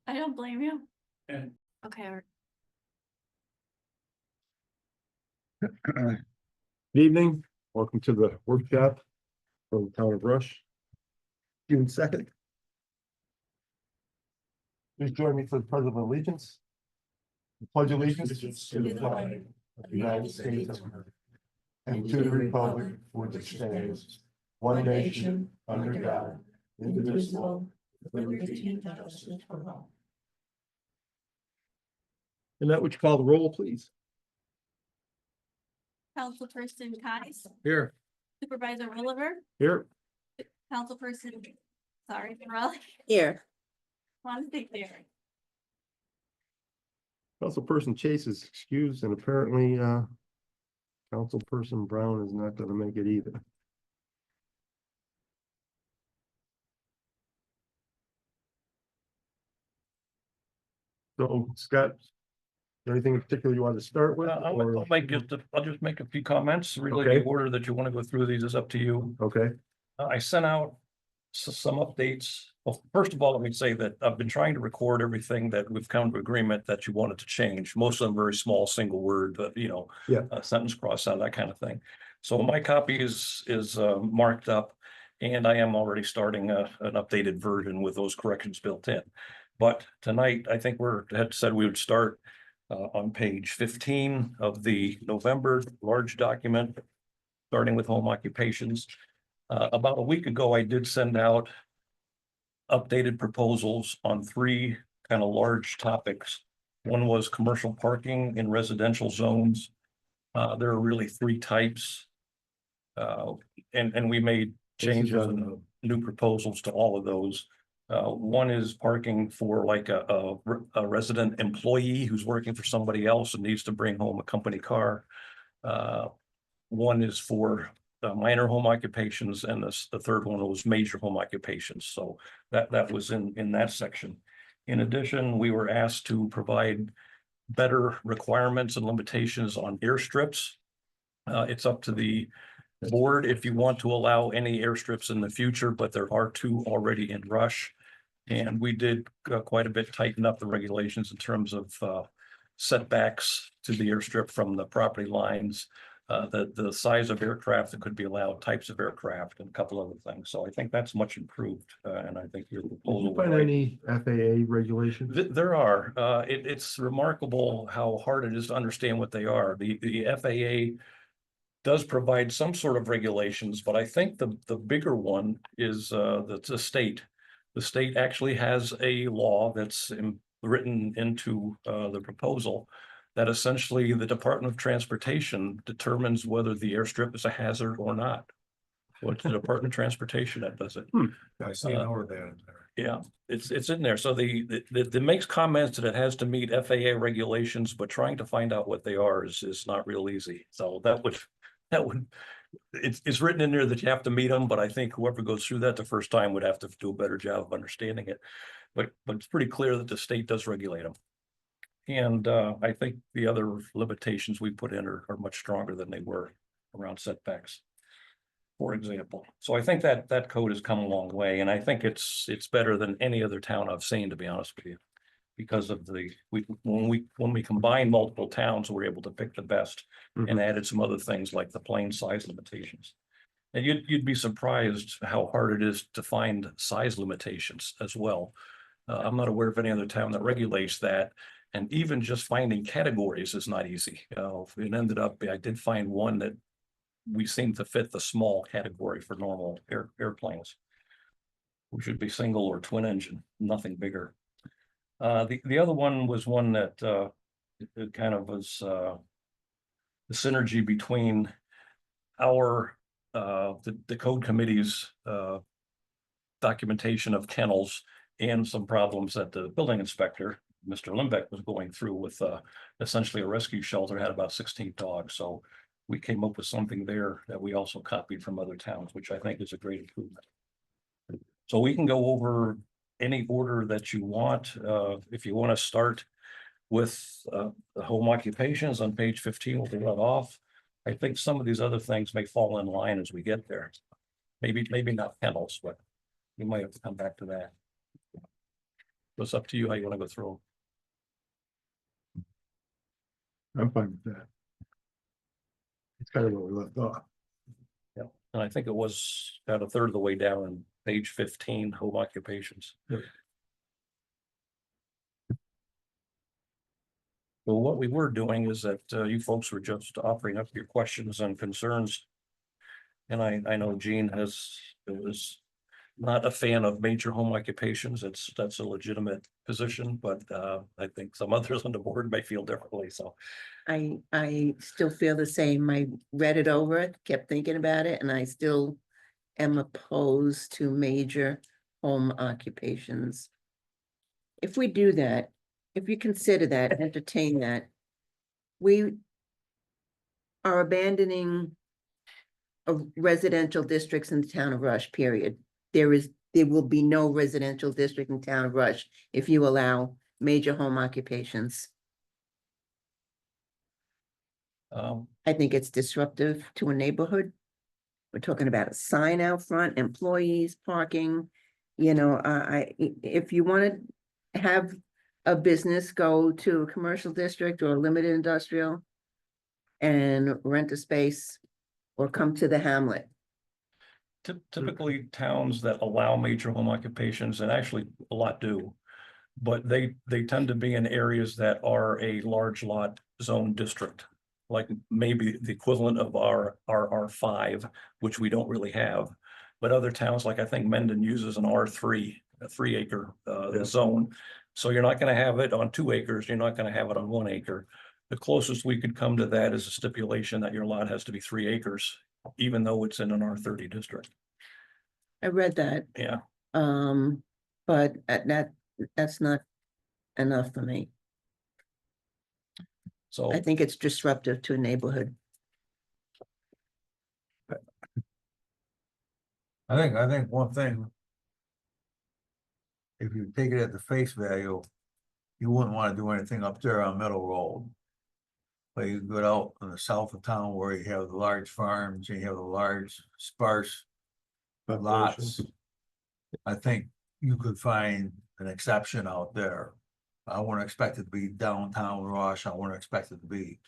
I don't blame you. And Okay. Good evening, welcome to the workshop from the town of Rush. June 2nd. Please join me for the pledge of allegiance. I pledge allegiance to the flag of the United States of America and to the republic for which it stands, one nation, under God, indivisible, with liberty and justice for all. And that would you call the roll, please? Councilperson Cotts, Here. Supervisor Williver, Here. Councilperson, sorry, Morelli, Here. Fontaine there. Councilperson Chase is excused and apparently Councilperson Brown is not gonna make it either. So Scott, anything in particular you want to start with? or- I'll just make a few comments. Really, Okay. the order that you want to go through these is up to you. Okay, I sent out some updates. Well, first of all, let me say that I've been trying to record everything that we've come to agreement that you wanted to change. Most of them very small, single word, but Yeah. Sentence cross out, that kind of thing. So my copy is marked up, and I am already starting an updated version with those corrections built in. But tonight, I think had said we would start on page 15 of the November large document, starting with home occupations. About a week ago, I did send out updated proposals on three kind of large topics. One was commercial parking in residential zones. There are really three types. And we made changes and new proposals to all of those. One is parking for like a resident employee who's working for somebody else and needs to bring home a company car. One is for minor home occupations, and the third one was major home occupations. So that was in that section. In addition, we were asked to provide better requirements and limitations on airstrips. It's up to the board if you want to allow any airstrips in the future, but there are two already in Rush. And we did quite a bit tighten up the regulations in terms of setbacks to the airstrip from the property lines, the size of aircraft that could be allowed, types of aircraft, and a couple other things. So I think that's much improved, and I think your did proposal. you find any FAA regulations? There are. It's remarkable how hard it is to understand what they are. The FAA does provide some sort of regulations, but I think the bigger one is the state. The state actually has a law that's written into the proposal that essentially the Department of Transportation determines whether the airstrip is a hazard or not. So it's the Department of Transportation that does it. I see an order there in there. Yeah, it's in there. So it makes comments that it has to meet FAA regulations, but trying to find out what they are is not real easy. So it's written in there that you have to meet them, but I think whoever goes through that the first time would have to do a better job of understanding it. But it's pretty clear that the state does regulate them. And I think the other limitations we put in are much stronger than they were around setbacks, for example. So I think that code has come a long way, and I think it's better than any other town I've seen, to be honest with you. Because of when we combine multiple towns, we're able to pick the best and added some other things like the plane size limitations. And you'd be surprised how hard it is to find size limitations as well. I'm not aware of any other town that regulates that. And even just finding categories is not easy. It ended up, I did find one that we seem to fit the small category for normal airplanes. We should be single or twin engine, nothing bigger. The other one was one that it kind of was the synergy between our the code committee's documentation of kennels and some problems that the building inspector, Mr. Limbeck, was going through with essentially a rescue shelter, had about 16 dogs. So we came up with something there that we also copied from other towns, which I think is a great improvement. So we can go over any order that you want. If you want to start with the home occupations on page 15, we'll run off. I think some of these other things may fall in line as we get there. Maybe not kennels, but You might have to come back to that. It's up to you how you wanna go through. I'm fine with that. It's kind of what we left off. And I think it was about a third of the way down on page 15, home occupations. Yep. Well, what we were doing is that you folks were just offering up your questions and concerns. And I know Gene is not a fan of major home occupations. That's a legitimate position, but I think some others on the board may feel differently, so. I still feel the same. I read it over, kept thinking about it, and I still am opposed to major home occupations. If we do that, if you consider that, entertain that, we are abandoning residential districts in the town of Rush, period. There will be no residential district in town of Rush if you allow major home occupations. I think it's disruptive to a neighborhood. We're talking about a sign out front, employees, parking, you know, if you want to have a business go to a commercial district or a limited industrial and rent a space or come to the hamlet. Typically, towns that allow major home occupations, and actually a lot do, but they tend to be in areas that are a large lot zone district. Like maybe the equivalent of our R5, which we don't really have. But other towns, like I think Mendon uses an R3, a 3-acre zone. So you're not gonna have it on 2 acres, you're not gonna have it on 1 acre. The closest we could come to that is a stipulation that your lot has to be 3 acres, even though it's in an R30 district. I read that, Yeah, but that's not enough for me. so I think it's disruptive to a neighborhood. I think one thing. If you take it at the face value, you wouldn't want to do anything up there on Middle Road. But you go out in the south of town where you have the large farms, and you have the large sparse lots. I think you could find an exception out there. I wouldn't expect it to be downtown Rush, I wouldn't expect it to be,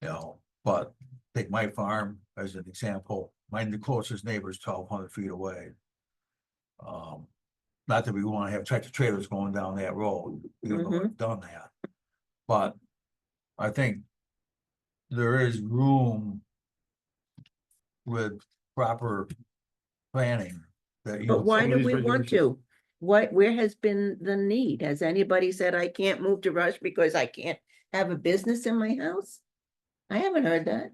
you know, but take my farm as an example, the closest neighbor is 1,200 feet away. Not that we want to have tractor trailers going down that road, even though we've done that. But I think there is room with proper planning that you. But why some do of these we want regulations- to? Where has been the need? Has anybody said I can't move to Rush because I can't have a business in my house? I haven't heard that.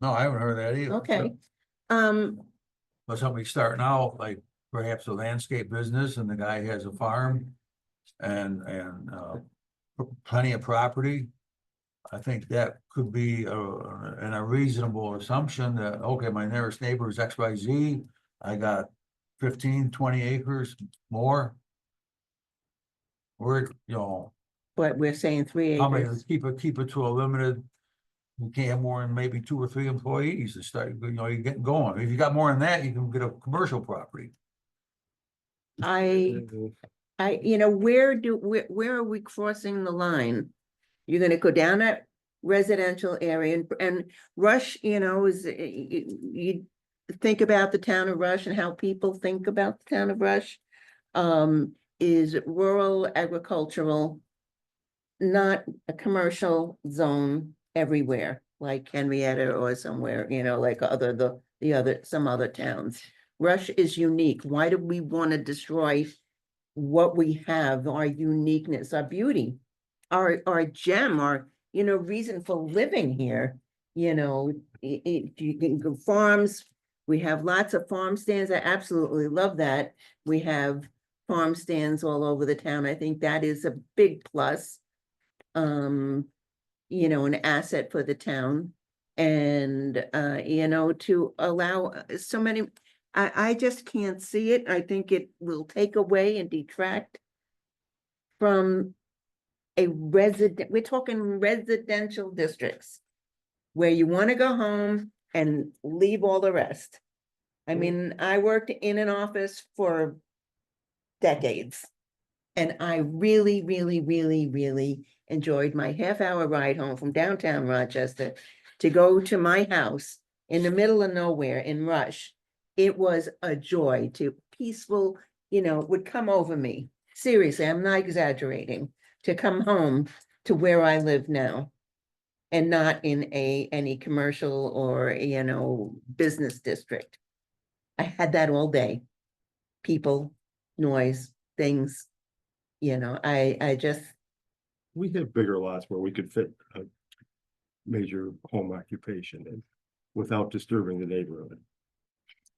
No, I haven't heard that either. Okay. But somebody starting out, like perhaps a landscape business, and the guy has a farm and plenty of property. I think that could be a reasonable assumption that, okay, my nearest neighbor is XYZ. I got 15, 20 acres more. We're, you know, But we're saying 3 how many, acres. keep it to a limited. You can't have more than maybe 2 or 3 employees to start, you know, you're getting going. If you got more than that, you can get a commercial property. You know, where are we crossing the line? You're gonna go down that residential area and Rush, you know, is, you think about the town of Rush and how people think about the town of Rush. Is rural agricultural, not a commercial zone everywhere, like Henrietta or somewhere, you know, like some other towns. Rush is unique. Why do we want to destroy what we have, our uniqueness, our beauty, our gem, our, you know, reason for living here? You know, you can go farms. We have lots of farm stands. I absolutely love that. We have farm stands all over the town. I think that is a big plus. You know, an asset for the town. And you know, to allow so many, I just can't see it. I think it will take away and detract from we're talking residential districts where you want to go home and leave all the rest. I mean, I worked in an office for decades. And I really, really, really, really enjoyed my half-hour ride home from downtown Rochester to go to my house in the middle of nowhere in Rush. It was a joy to peaceful, would come over me. Seriously, I'm not exaggerating, to come home to where I live now. And not in any commercial or, business district. I had that all day. People, noise, things. I just, We have bigger lots where we could fit a major home occupation in without disturbing the neighborhood.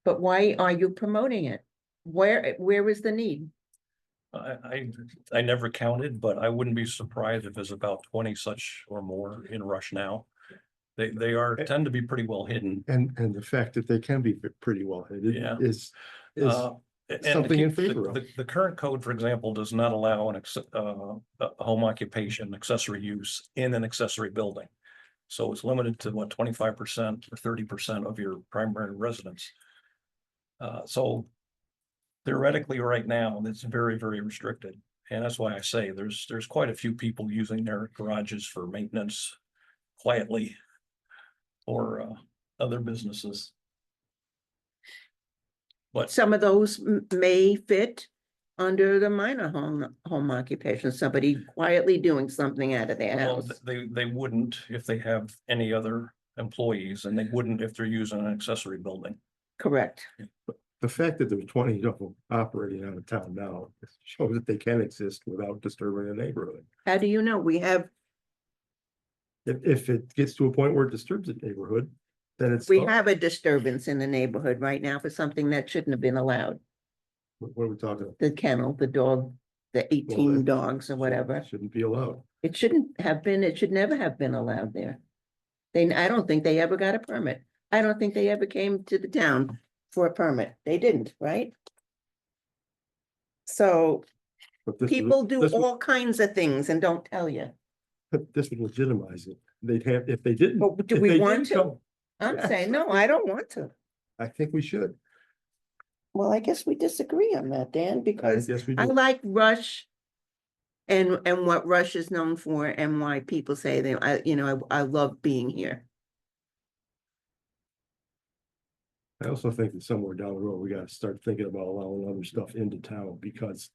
but why are you promoting it? Where is the need? I never counted, but I wouldn't be surprised if there's about 20 such or more in Rush now. They tend to be pretty well hidden. And the fact that they can be pretty well hidden Yeah. is And something in the- favor of. The current code, for example, does not allow a home occupation accessory use in an accessory building. So it's limited to what, 25% or 30% of your primary residence. So theoretically, right now, it's very, very restricted. And that's why I say there's quite a few people using their garages for maintenance quietly or other businesses. But Some of those may fit under the minor home occupation, somebody quietly doing something out of their well, house. they wouldn't if they have any other employees, and they wouldn't if they're using an accessory building. Correct. The fact that there's 20 of them operating out of town now shows that they can exist without disturbing the neighborhood. How do you know? We have, If it gets to a point where it disturbs the neighborhood, then it's. we have a disturbance in the neighborhood right now for something that shouldn't have been allowed. What are we talking about? The kennel, the dog, the 18 dogs or whatever. Shouldn't be allowed. It shouldn't have been, it should never have been allowed there. I don't think they ever got a permit. I don't think they ever came to the town for a permit. They didn't, right? So But this people do this would- all kinds of things and don't tell you. This would legitimize it. They'd have, if they didn't. But do if we they want didn't to? come- I'm Yes. saying, no, I don't want to. I think we should. Well, I guess we disagree on that, Dan, because Yes, we I do. like Rush. And what Rush is known for and why people say they, I love being here. I also think that somewhere down the road, we gotta start thinking about allowing other stuff into town because.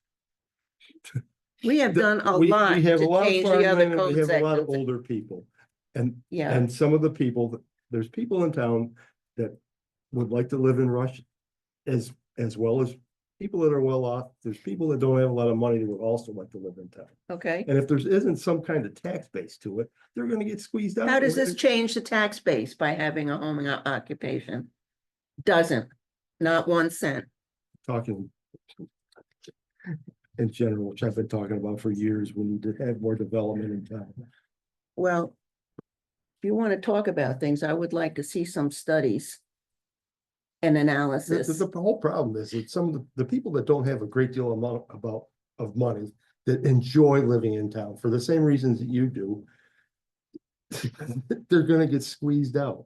We have done a we lot have a to lot of change the other farmland and code we have a lot of sections. older people. And, Yeah, and some of the people, there's people in town that would like to live in Rush as well as people that are well off. There's people that don't have a lot of money that would also like to live in town. okay. And if there isn't some kind of tax base to it, they're gonna get squeezed out. How does this change the tax base by having a home occupation? Doesn't, not 1 cent. Talking in general, which I've been talking about for years, we need to have more development in town. Well, if you want to talk about things, I would like to see some studies and analysis. The whole problem is that some of the people that don't have a great deal of money that enjoy living in town for the same reasons that you do. They're gonna get squeezed out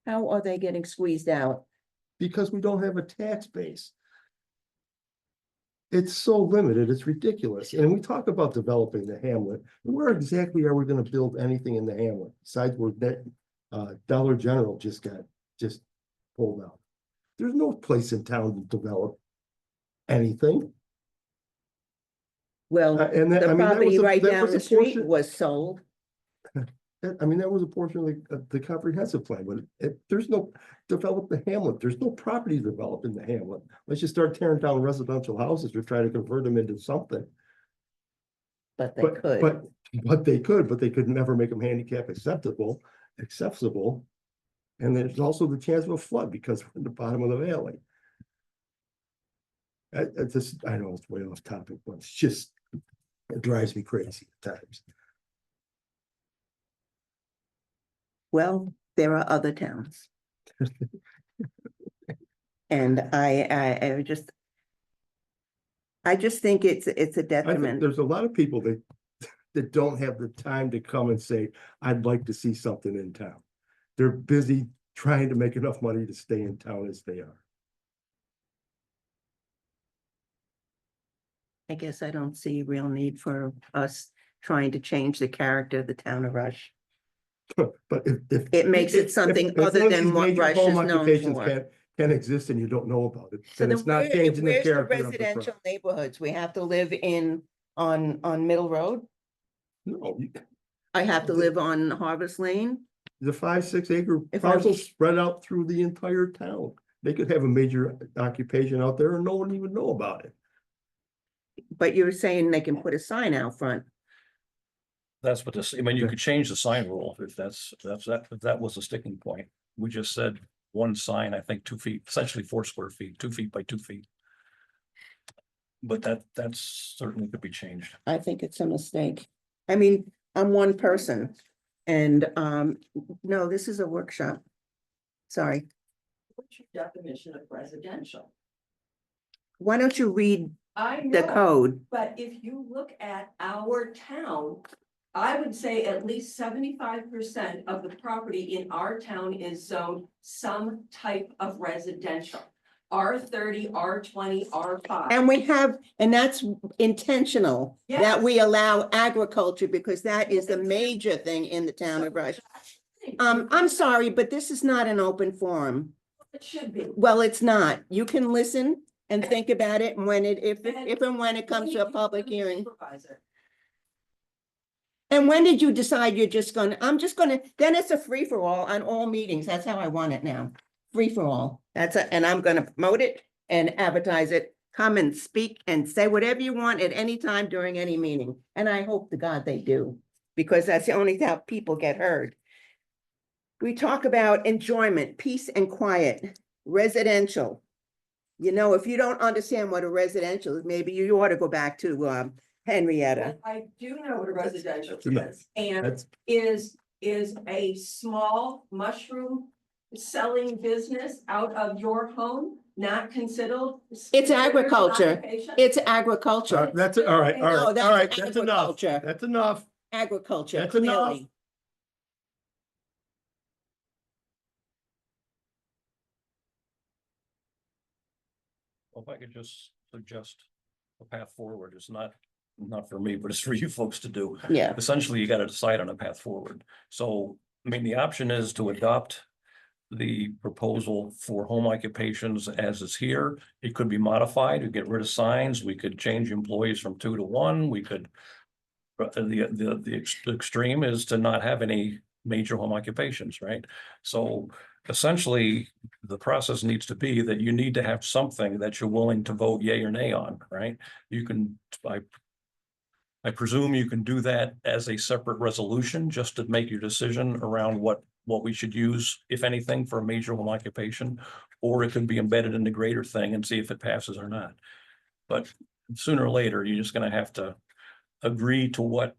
How are they getting squeezed out? because we don't have a tax base. It's so limited, it's ridiculous. And we talk about developing the hamlet. Where exactly are we gonna build anything in the hamlet? Besides where that Dollar General just pulled out. There's no place in town to develop anything. Well, And that, the I mean, that property was a, right that down was the a street portion, was sold. I mean, that was a portion of the comprehensive plan, but there's no develop the hamlet. There's no property developed in the hamlet. Let's just start tearing down residential houses or try to convert them into something. But they But, could. but they could never make them handicap accessible. And there's also the chance of a flood because we're in the bottom of the valley. I know it's way off topic, but it's just, it drives me crazy at times. Well, there are other towns. And I just think it's a I think detriment. there's a lot of people that don't have the time to come and say, I'd like to see something in town. They're busy trying to make enough money to stay in town as they are. I guess I don't see real need for us trying to change the character of the town of Rush. But if. It makes it something if other one of than these what major Rush home is known occupations for. Can't exist and you don't know about it, So then then it's not where, changing the where's the character of the. residential pro- neighborhoods? We have to live on Middle Road? No, I have to live on Harvest Lane? the 5, 6 acre If I'm- parcels spread out through the entire town. They could have a major occupation out there and no one even know about it. But you're saying they can put a sign out front. That's what this, I mean, you Okay. could change the sign rule if if that was a sticking point. We just said one sign, I think 2 feet, essentially 4 square feet, 2 feet by 2 feet. But that's certainly could be changed. I think it's a mistake. I mean, I'm one person. And no, this is a workshop. Sorry. What's your definition of residential? Why don't you read I the know, code? but if you look at our town, I would say at least 75% of the property in our town is zoned some type of residential. R30, R20, R5. And we have, and that's intentional, that Yes. we allow agriculture because that is the major thing in the town of Rush. I'm sorry, but this is not an open forum. It should be. Well, it's not. You can listen and think about it and when it, if and when it comes to a public hearing. Supervisor. And when did you decide you're just gonna, I'm just gonna, then it's a free for all on all meetings. That's how I want it now. Free for all. And I'm gonna promote it and advertise it. Come and speak and say whatever you want at any time during any meeting. And I hope to God they do, because that's the only how people get heard. We talk about enjoyment, peace and quiet, residential. You know, if you don't understand what a residential is, maybe you ought to go back to Henrietta. I do know what a residential That's enough. is, and That's, is a small mushroom selling business out of your home not considered? It's agriculture. occupation? It's agriculture, that's, all right, No, all that's right, that's enough, agriculture. that's enough. agriculture, That's enough. clearly. Well, if I could just suggest a path forward, it's not for me, but it's for you folks to do. Yeah, Essentially, you gotta decide on a path forward. So, I mean, the option is to adopt the proposal for home occupations as is here. It could be modified, we get rid of signs, we could change employees from 2 to 1, we could. But the extreme is to not have any major home occupations, right? So essentially, the process needs to be that you need to have something that you're willing to vote yay or nay on, right? You can, I presume you can do that as a separate resolution, just to make your decision around what we should use, if anything, for a major home occupation. Or it could be embedded in the greater thing and see if it passes or not. But sooner or later, you're just gonna have to agree to what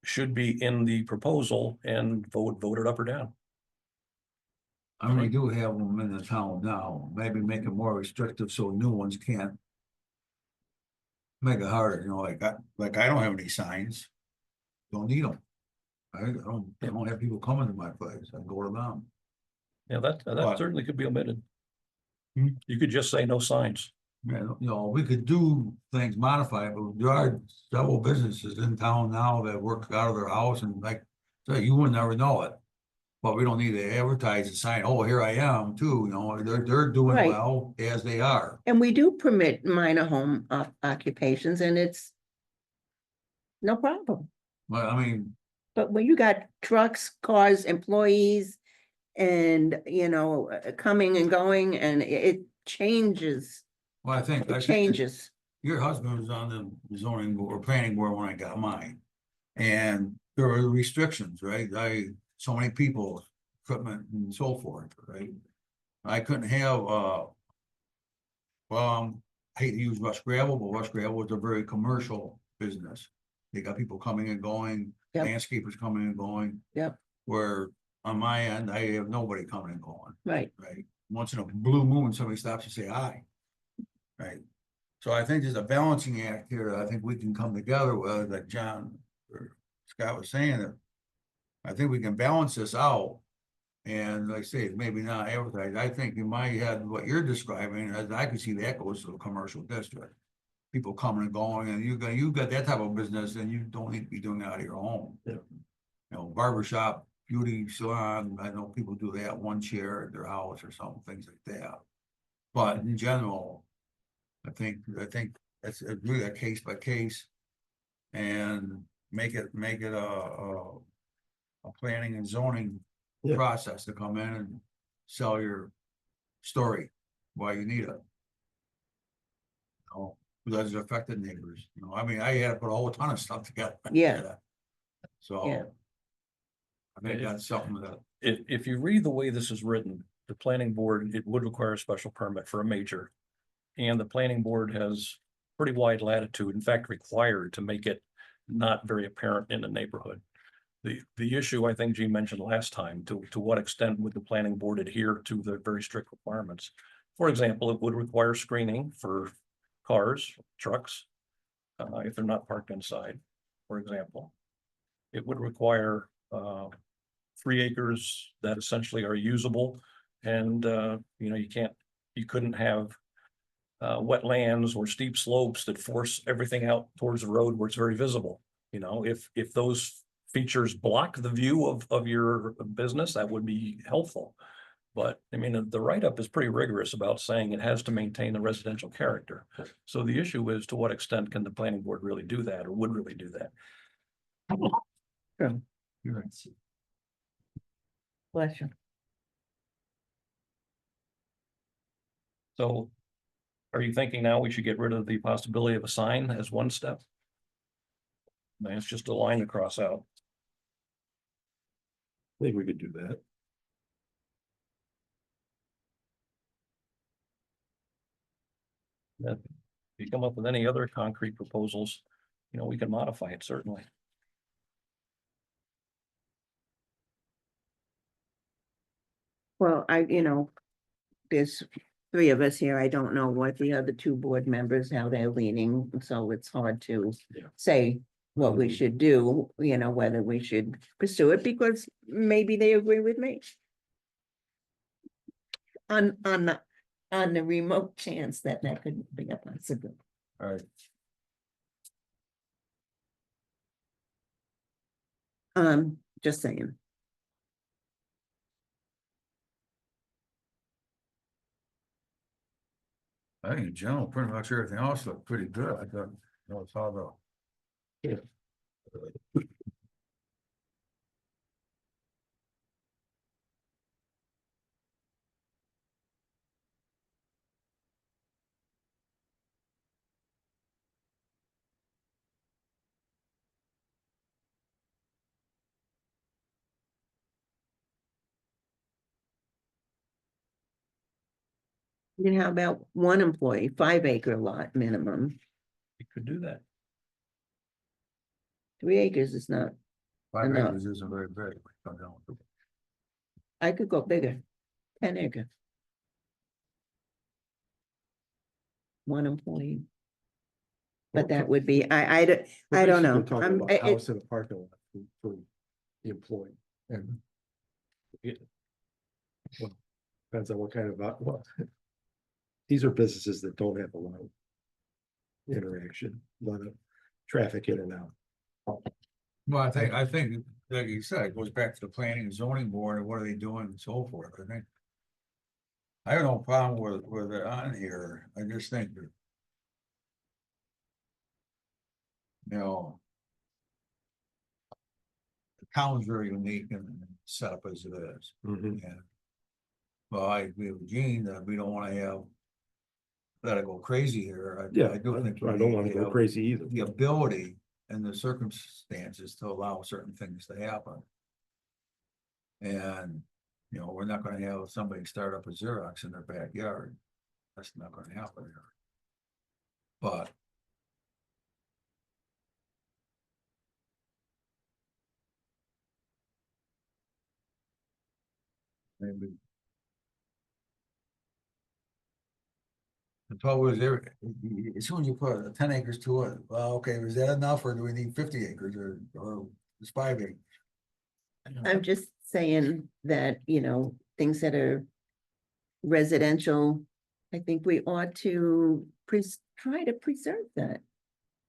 should be in the proposal and vote it up or down. I mean, we do have them in the town now, maybe make it more restrictive so new ones can't. Make it harder, you know, I don't have any signs. Don't need them. I don't have people coming to my place, I go to them. Yeah, that But- certainly could be omitted. Hmm? You could just say no signs. Yeah, you know, we could do things modified, but there are several businesses in town now that work out of their house and like, so you would never know it. But we don't need to advertise and sign, oh, here I am too, you know, they're doing Right. well as they are. and we do permit minor home occupations and it's no problem. But I mean, But when you got trucks, cars, employees, and, you know, coming and going, and it changes, well, I think it changes. your husband was on the zoning board or planning board when I got mine. And there were restrictions, right? So many people, equipment and so forth, right? I couldn't have, I hate to use Rush Gravel, but Rush Gravel is a very commercial business. They got people coming and going, Yep. landscapers coming and going. Yep. Where on my end, I have nobody coming and going, Right, right? Once in a blue moon, somebody stops to say hi. Right? So I think there's a balancing act here that I think we can come together with, like John or Scott was saying, that I think we can balance this out. And like I say, maybe not advertise. I think in my head, what you're describing, as I could see that goes to a commercial district. people coming and going, and you got that type of business, and you don't need to be doing that out of your home. Yeah. You know, barber shop, beauty salon, I know people do that, one chair at their house or something, things like that. But in general, I think that's really a case by case. And make it a planning and zoning Yeah. process to come in and sell your story, why you need it. Because it affected neighbors, you know, I mean, I had to put a whole ton of stuff together. Yeah. Yeah. So. I think that's something that, If you read the way this is written, the planning board, it would require a special permit for a major. And the planning board has pretty wide latitude, in fact, required to make it not very apparent in the neighborhood. The issue, I think Gene mentioned last time, to what extent would the planning board adhere to the very strict requirements? For example, it would require screening for cars, trucks, if they're not parked inside, for example. It would require 3 acres that essentially are usable, and you know, you couldn't have wetlands or steep slopes that force everything out towards the road where it's very visible. You know, if those features block the view of your business, that would be helpful. But I mean, the write-up is pretty rigorous about saying it has to maintain the residential character. So the issue is, to what extent can the planning board really do that, or would really do that? you're right. Bless you. So are you thinking now we should get rid of the possibility of a sign as one step? I mean, it's just a line to cross out. I think we could do that. If you come up with any other concrete proposals, you know, we can modify it, certainly. Well, there's 3 of us here. I don't know what the other 2 board members, how they're leaning, so it's hard to Yeah. say what we should do, whether we should pursue it, because maybe they agree with me. On the remote chance that could be a possibility. All right, Just saying. I think in general, pretty much everything else looked pretty good, I thought, you know, it's all the. Then how about 1 employee, 5 acre lot minimum? You could do that. 3 acres is not, 5 No. acres isn't very big. Come down with it. I could go bigger, 10 acre. 1 employee. But that would be, I don't know. House in a parking lot for the employee. And well, depends on what kind of, well, these are businesses that don't have a lot of interaction, a lot of traffic in and out. Well, I think, like you said, it goes back to the planning and zoning board and what are they doing and so forth, I think. I have no problem with it on here, I just think that. You know. The town's very unique and set up as it is, and. Well, I agree with Gene that we don't wanna have. Let it go crazy here, I do think. I don't want to go have crazy either. The ability and the circumstances to allow certain things to happen. And, you know, we're not gonna have somebody start up a Xerox in their backyard. That's not gonna happen here. But. Maybe. The trouble is there, as soon as you put 10 acres to it, well, okay, is that enough or do we need 50 acres or it's 5 acres? I'm just saying that, things that are residential, I think we ought to try to preserve that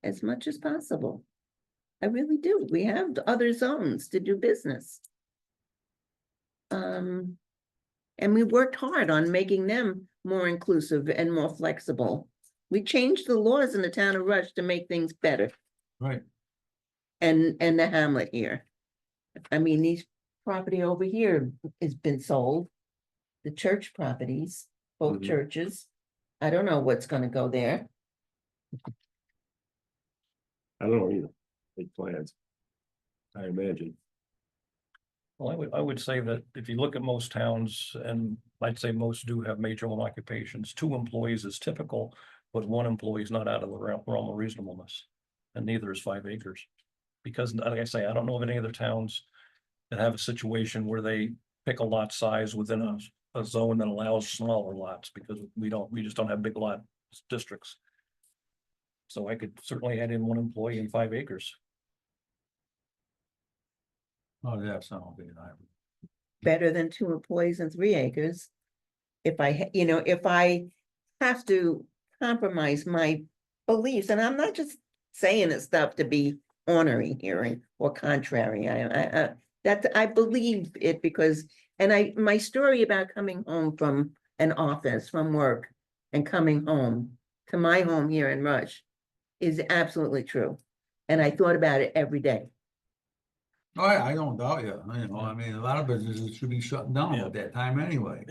as much as possible. I really do. We have the other zones to do business. And we worked hard on making them more inclusive and more flexible. We changed the laws in the town of Rush to make things better. Right. And the hamlet here. I mean, these property over here has been sold. The church properties, both Mhm. churches. I don't know what's gonna go there. I don't know either. Big plans. I imagine. Well, I would say that if you look at most towns, and I'd say most do have major home occupations, 2 employees is typical, but 1 employee is not out of the realm of reasonableness. And neither is 5 acres. Because like I say, I don't know of any other towns that have a situation where they pick a lot size within a zone that allows smaller lots, because we just don't have big lot districts. So I could certainly add in 1 employee in 5 acres. Oh, yeah, sounds good. Better than 2 employees and 3 acres. If if I have to compromise my beliefs, and I'm not just saying this stuff to be ornery here or contrary, I believe it because, and my story about coming home from an office, from work, and coming home to my home here in Rush is absolutely true. And I thought about it every day. Oh, I don't doubt you. I mean, a lot of businesses should be shutting down Yeah. at that time anyway.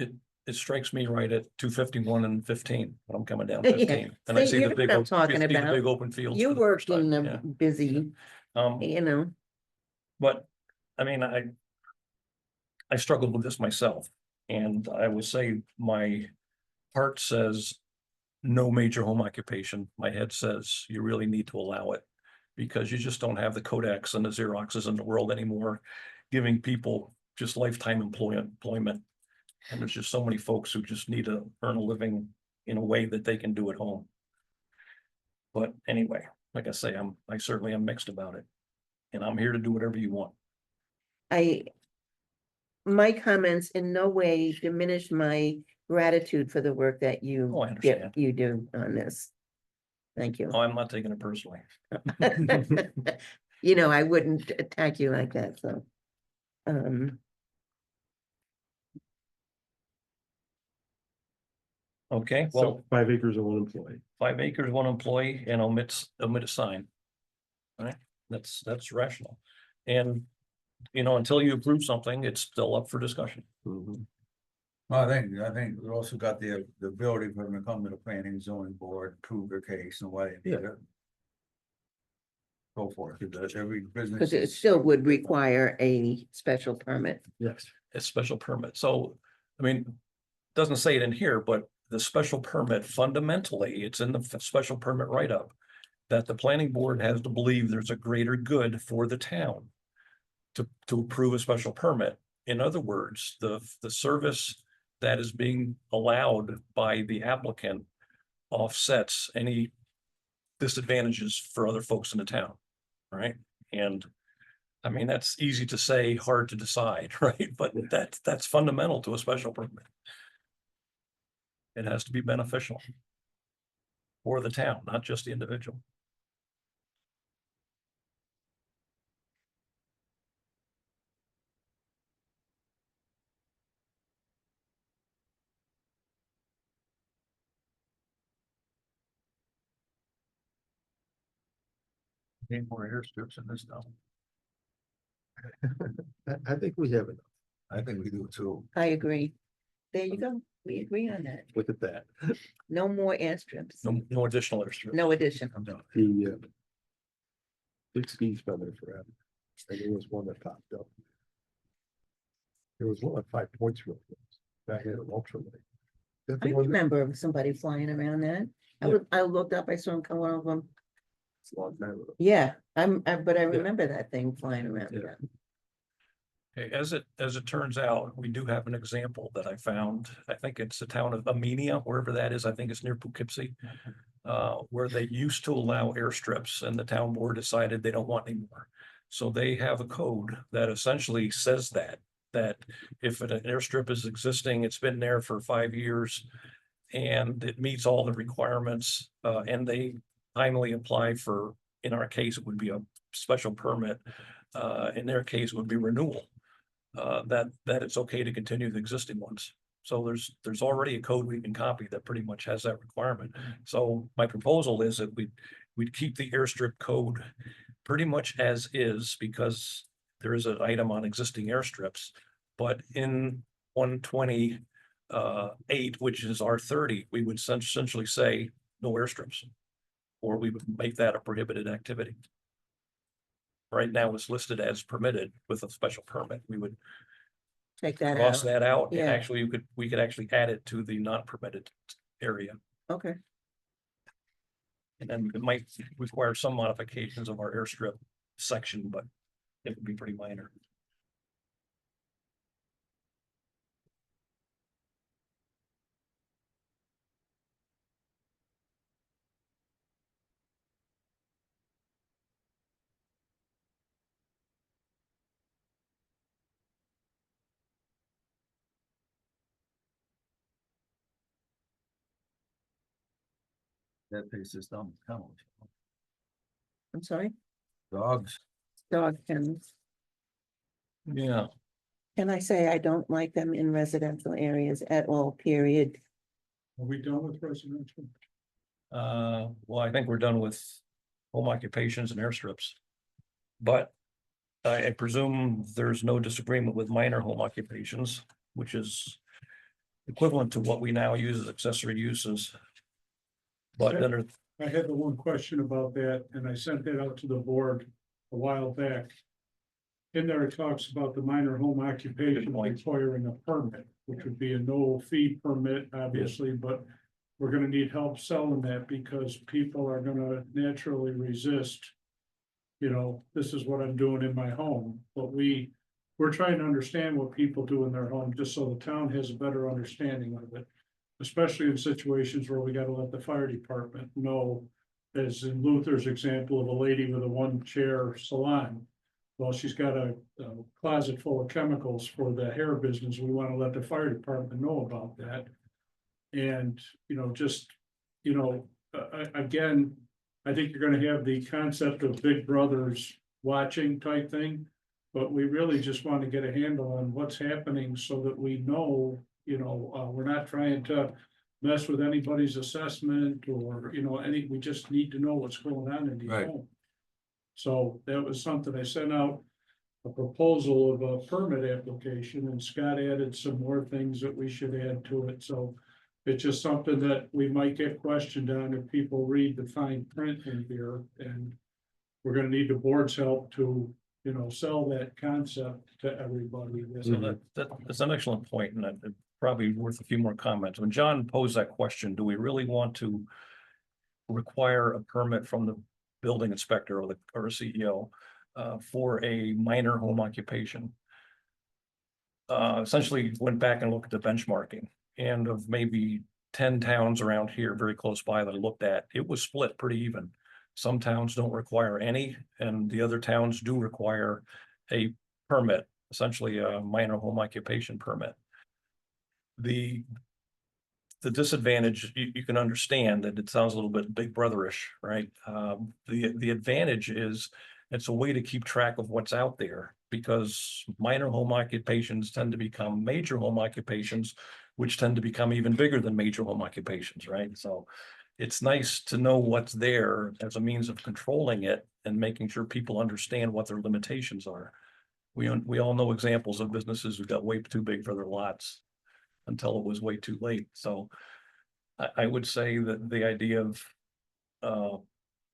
It strikes me right at 251 and 15 when I'm coming down Yeah, 15. And I see, see you the know big, what I'm o- talking see the about. big open fields. You for the work first time, in yeah. a busy, Um, But, I mean, I struggled with this myself, and I would say my heart says no major home occupation. My head says you really need to allow it, because you just don't have the Kodaks and the Xeroxes in the world anymore, giving people just lifetime employment. And there's just so many folks who just need to earn a living in a way that they can do at home. But anyway, like I say, I certainly am mixed about it. And I'm here to do whatever you want. my comments in no way diminish my gratitude for the work that Oh, you I understand. you do on this. Thank you. Oh, I'm not taking it personally. You know, I wouldn't attack you like that, so. Okay, well, 5 acres and 1 employee. 5 acres, 1 employee, and omit a sign. All right, that's rational. And, until you approve something, it's still up for discussion. Mhm. Well, I think we also got the ability for them to come to the planning and zoning board, prove their case and why they need it. Go for it, because every business. Because it is- still would require a special permit. Yes. It's special permit. So, I mean, doesn't say it in here, but the special permit fundamentally, it's in the special permit write-up that the planning board has to believe there's a greater good for the town to approve a special permit. In other words, the service that is being allowed by the applicant offsets any disadvantages for other folks in the town, right? And I mean, that's easy to say, hard to decide, right? But that's fundamental to a special permit. It has to be beneficial for the town, not just the individual. Need more airstrips in this town. I think we have enough. I think we do too. I agree. There you go. We agree on that. Look at that. No more airstrips. No additional airstrip. No addition. I'm done. The big ski's been there forever. And there was one that popped up. There was one at 5 Points Road. Back in Ultra Lake. That I the one that- remember somebody flying around that. Yeah. I looked up, I saw him come one of them. It's a long time ago. Yeah, but I remember that thing flying around. Yeah. Okay, as it turns out, we do have an example that I found. I think it's the town of Amenia, wherever that is. I think it's near Poughkeepsie. Where they used to allow airstrips and the town board decided they don't want any more. So they have a code that essentially says that if an airstrip is existing, it's been there for 5 years. and it meets all the requirements, and they timely apply for, in our case, it would be a special permit. In their case, it would be renewal. That it's okay to continue the existing ones. So there's already a code we can copy that pretty much has that requirement. So my proposal is that we'd keep the airstrip code pretty much as is, because there is an item on existing airstrips. But in 120 8, which is R30, we would essentially say no airstrips. Or we would make that a prohibited activity. Right now it's listed as permitted with a special permit. We would Take that cross out. that out, and Yeah. actually we could actually add it to the non-permitted area. Okay, And then it might require some modifications of our airstrip section, but it would be pretty minor. That place is dumb, kennels. I'm sorry, Dogs, dog kennels. Yeah. Can I say I don't like them in residential areas at all, period? Are we done with residential? Well, I think we're done with home occupations and airstrips. But I presume there's no disagreement with minor home occupations, which is equivalent to what we now use as accessory uses. But then there- I had the one question about that, and I sent that out to the board a while back. In there, it talks about the minor home occupation Good point. requiring a permit, which would be a no fee permit, obviously, but we're gonna need help selling that because people are gonna naturally resist. You know, this is what I'm doing in my home, but we're trying to understand what people do in their home, just so the town has a better understanding of it. Especially in situations where we gotta let the fire department know, as in Luther's example of a lady with a one-chair salon. Well, she's got a closet full of chemicals for the hair business. We wanna let the fire department know about that. And, you know, just, you know, again, I think you're gonna have the concept of big brothers watching type thing. But we really just want to get a handle on what's happening so that we know, you know, we're not trying to mess with anybody's assessment or, you know, we just need to know what's going on in these Right. homes. So that was something I sent out, a proposal of a permit application, and Scott added some more things that we should add to it, so. It's just something that we might get questioned on if people read the fine print in here, and we're gonna need the board's help to, you know, sell that concept to everybody. so that's an excellent point, and it's probably worth a few more comments. When John posed that question, do we really want to require a permit from the building inspector or a CEO for a minor home occupation? Essentially went back and looked at the benchmarking, and of maybe 10 towns around here very close by that I looked at, it was split pretty even. Some towns don't require any, and the other towns do require a permit, essentially a minor home occupation permit. The disadvantage, you can understand that it sounds a little bit big brotherish, right? The advantage is it's a way to keep track of what's out there, because minor home occupations tend to become major home occupations, which tend to become even bigger than major home occupations, right? So it's nice to know what's there as a means of controlling it and making sure people understand what their limitations are. We all know examples of businesses who got way too big for their lots until it was way too late. So I would say that the idea of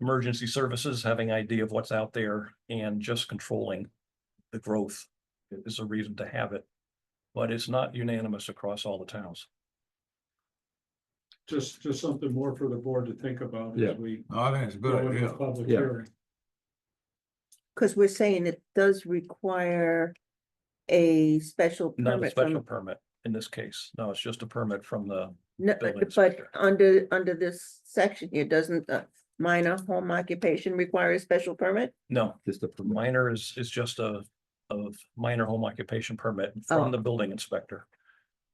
emergency services having idea of what's out there and just controlling the growth is a reason to have it, but it's not unanimous across all the towns. Just something more for the board to think about Yeah. as we no, I think it's a go good into idea. the public Yeah. hearing. Cause we're saying it does require a special Not a permit special from, permit in this case. No, it's just a permit from the no, building but inspector. under this section here, doesn't minor home occupation require a special permit? No, Just a permit. minor is just a minor home occupation permit Oh. from the building inspector.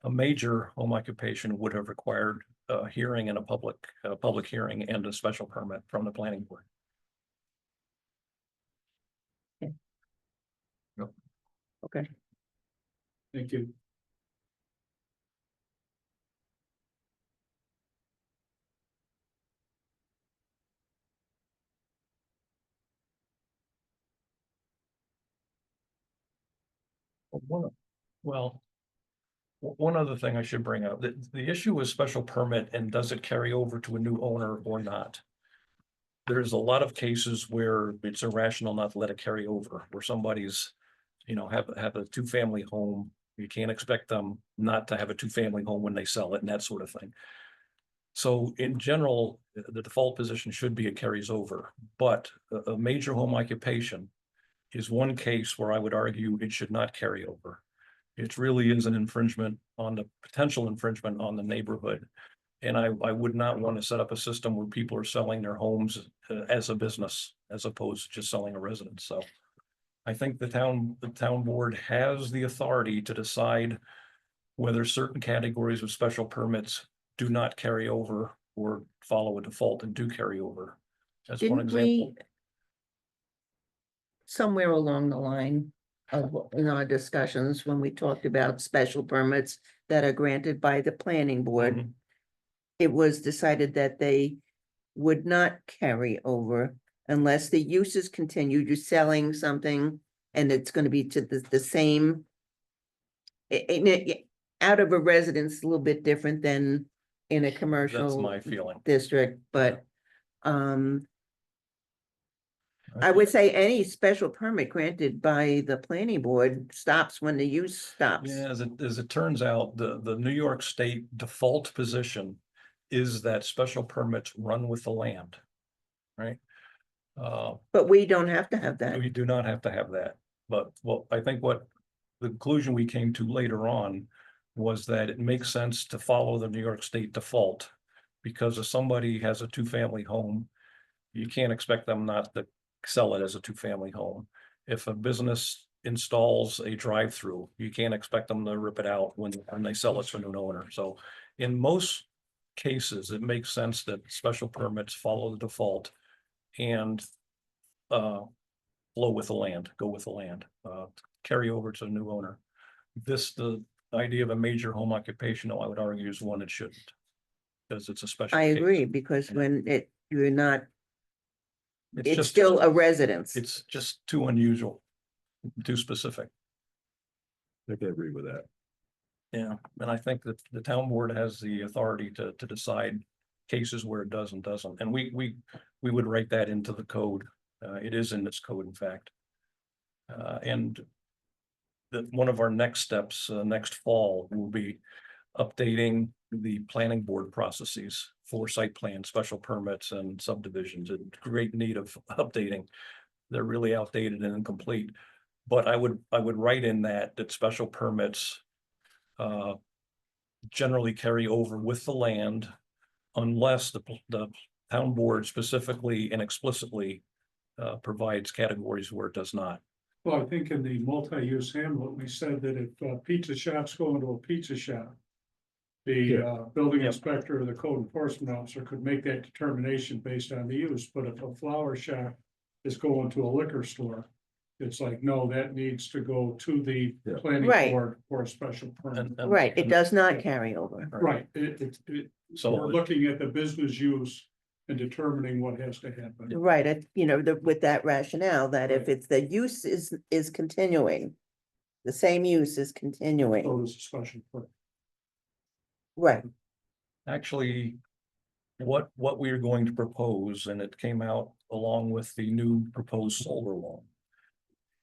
A major home occupation would have required a hearing and a public hearing and a special permit from the planning board. Okay. Thank you. Well, one other thing I should bring up, the issue with special permit and does it carry over to a new owner or not? There's a lot of cases where it's irrational not to let it carry over, where somebody's, have a two-family home. You can't expect them not to have a two-family home when they sell it and that sort of thing. So in general, the default position should be it carries over, but a major home occupation is one case where I would argue it should not carry over. It really is an infringement on the potential infringement on the neighborhood. And I would not want to set up a system where people are selling their homes as a business as opposed to just selling a residence. So I think the town board has the authority to decide whether certain categories of special permits do not carry over or follow a default and do carry over. That's one Didn't example. we somewhere along the line of, in our discussions, when we talked about special permits that are granted by the planning board, Mhm. it was decided that they would not carry over unless the use is continued, you're selling something and it's gonna be to the same. Out of a residence, a little bit different than in a That's commercial my feeling. district, but I would say any special permit granted by the planning board stops when the use stops. Yeah, as it turns out, the New York State default position is that special permits run with the land, right? But we don't have to have that. We do not have to have that, but I think what the conclusion we came to later on was that it makes sense to follow the New York State default. Because if somebody has a two-family home, you can't expect them not to sell it as a two-family home. If a business installs a drive-through, you can't expect them to rip it out when they sell it to a new owner. So in most cases, it makes sense that special permits follow the default and flow with the land, go with the land, carry over to a new owner. The idea of a major home occupation, though, I would argue is one that shouldn't. Because it's a special. I case. agree, because when you're not, it's just- still a residence. It's just too unusual, too specific. I can agree with that. Yeah, and I think that the town board has the authority to decide cases where it does and doesn't, and we would write that into the code. It is in this code, in fact. And one of our next steps, next fall, will be updating the planning board processes for site plan, special permits and subdivisions. In great need of updating. They're really outdated and incomplete. But I would write in that special permits generally carry over with the land unless the town board specifically and explicitly provides categories where it does not. Well, I think in the multi-use handbook, we said that if pizza shops go into a pizza shop, the building Yep. inspector or the code enforcement officer could make that determination based on the use, but if a flower shop is going to a liquor store, it's like, no, that needs to go to the Yeah. planning Right. board for a special permit. And- Right, it does not carry over. Right, So- we're looking at the business use and determining what has to happen. Right, with that rationale, that if it's the use is continuing, the same use is continuing, So it's a special permit. right, Actually, what we are going to propose, and it came out along with the new proposed solar law,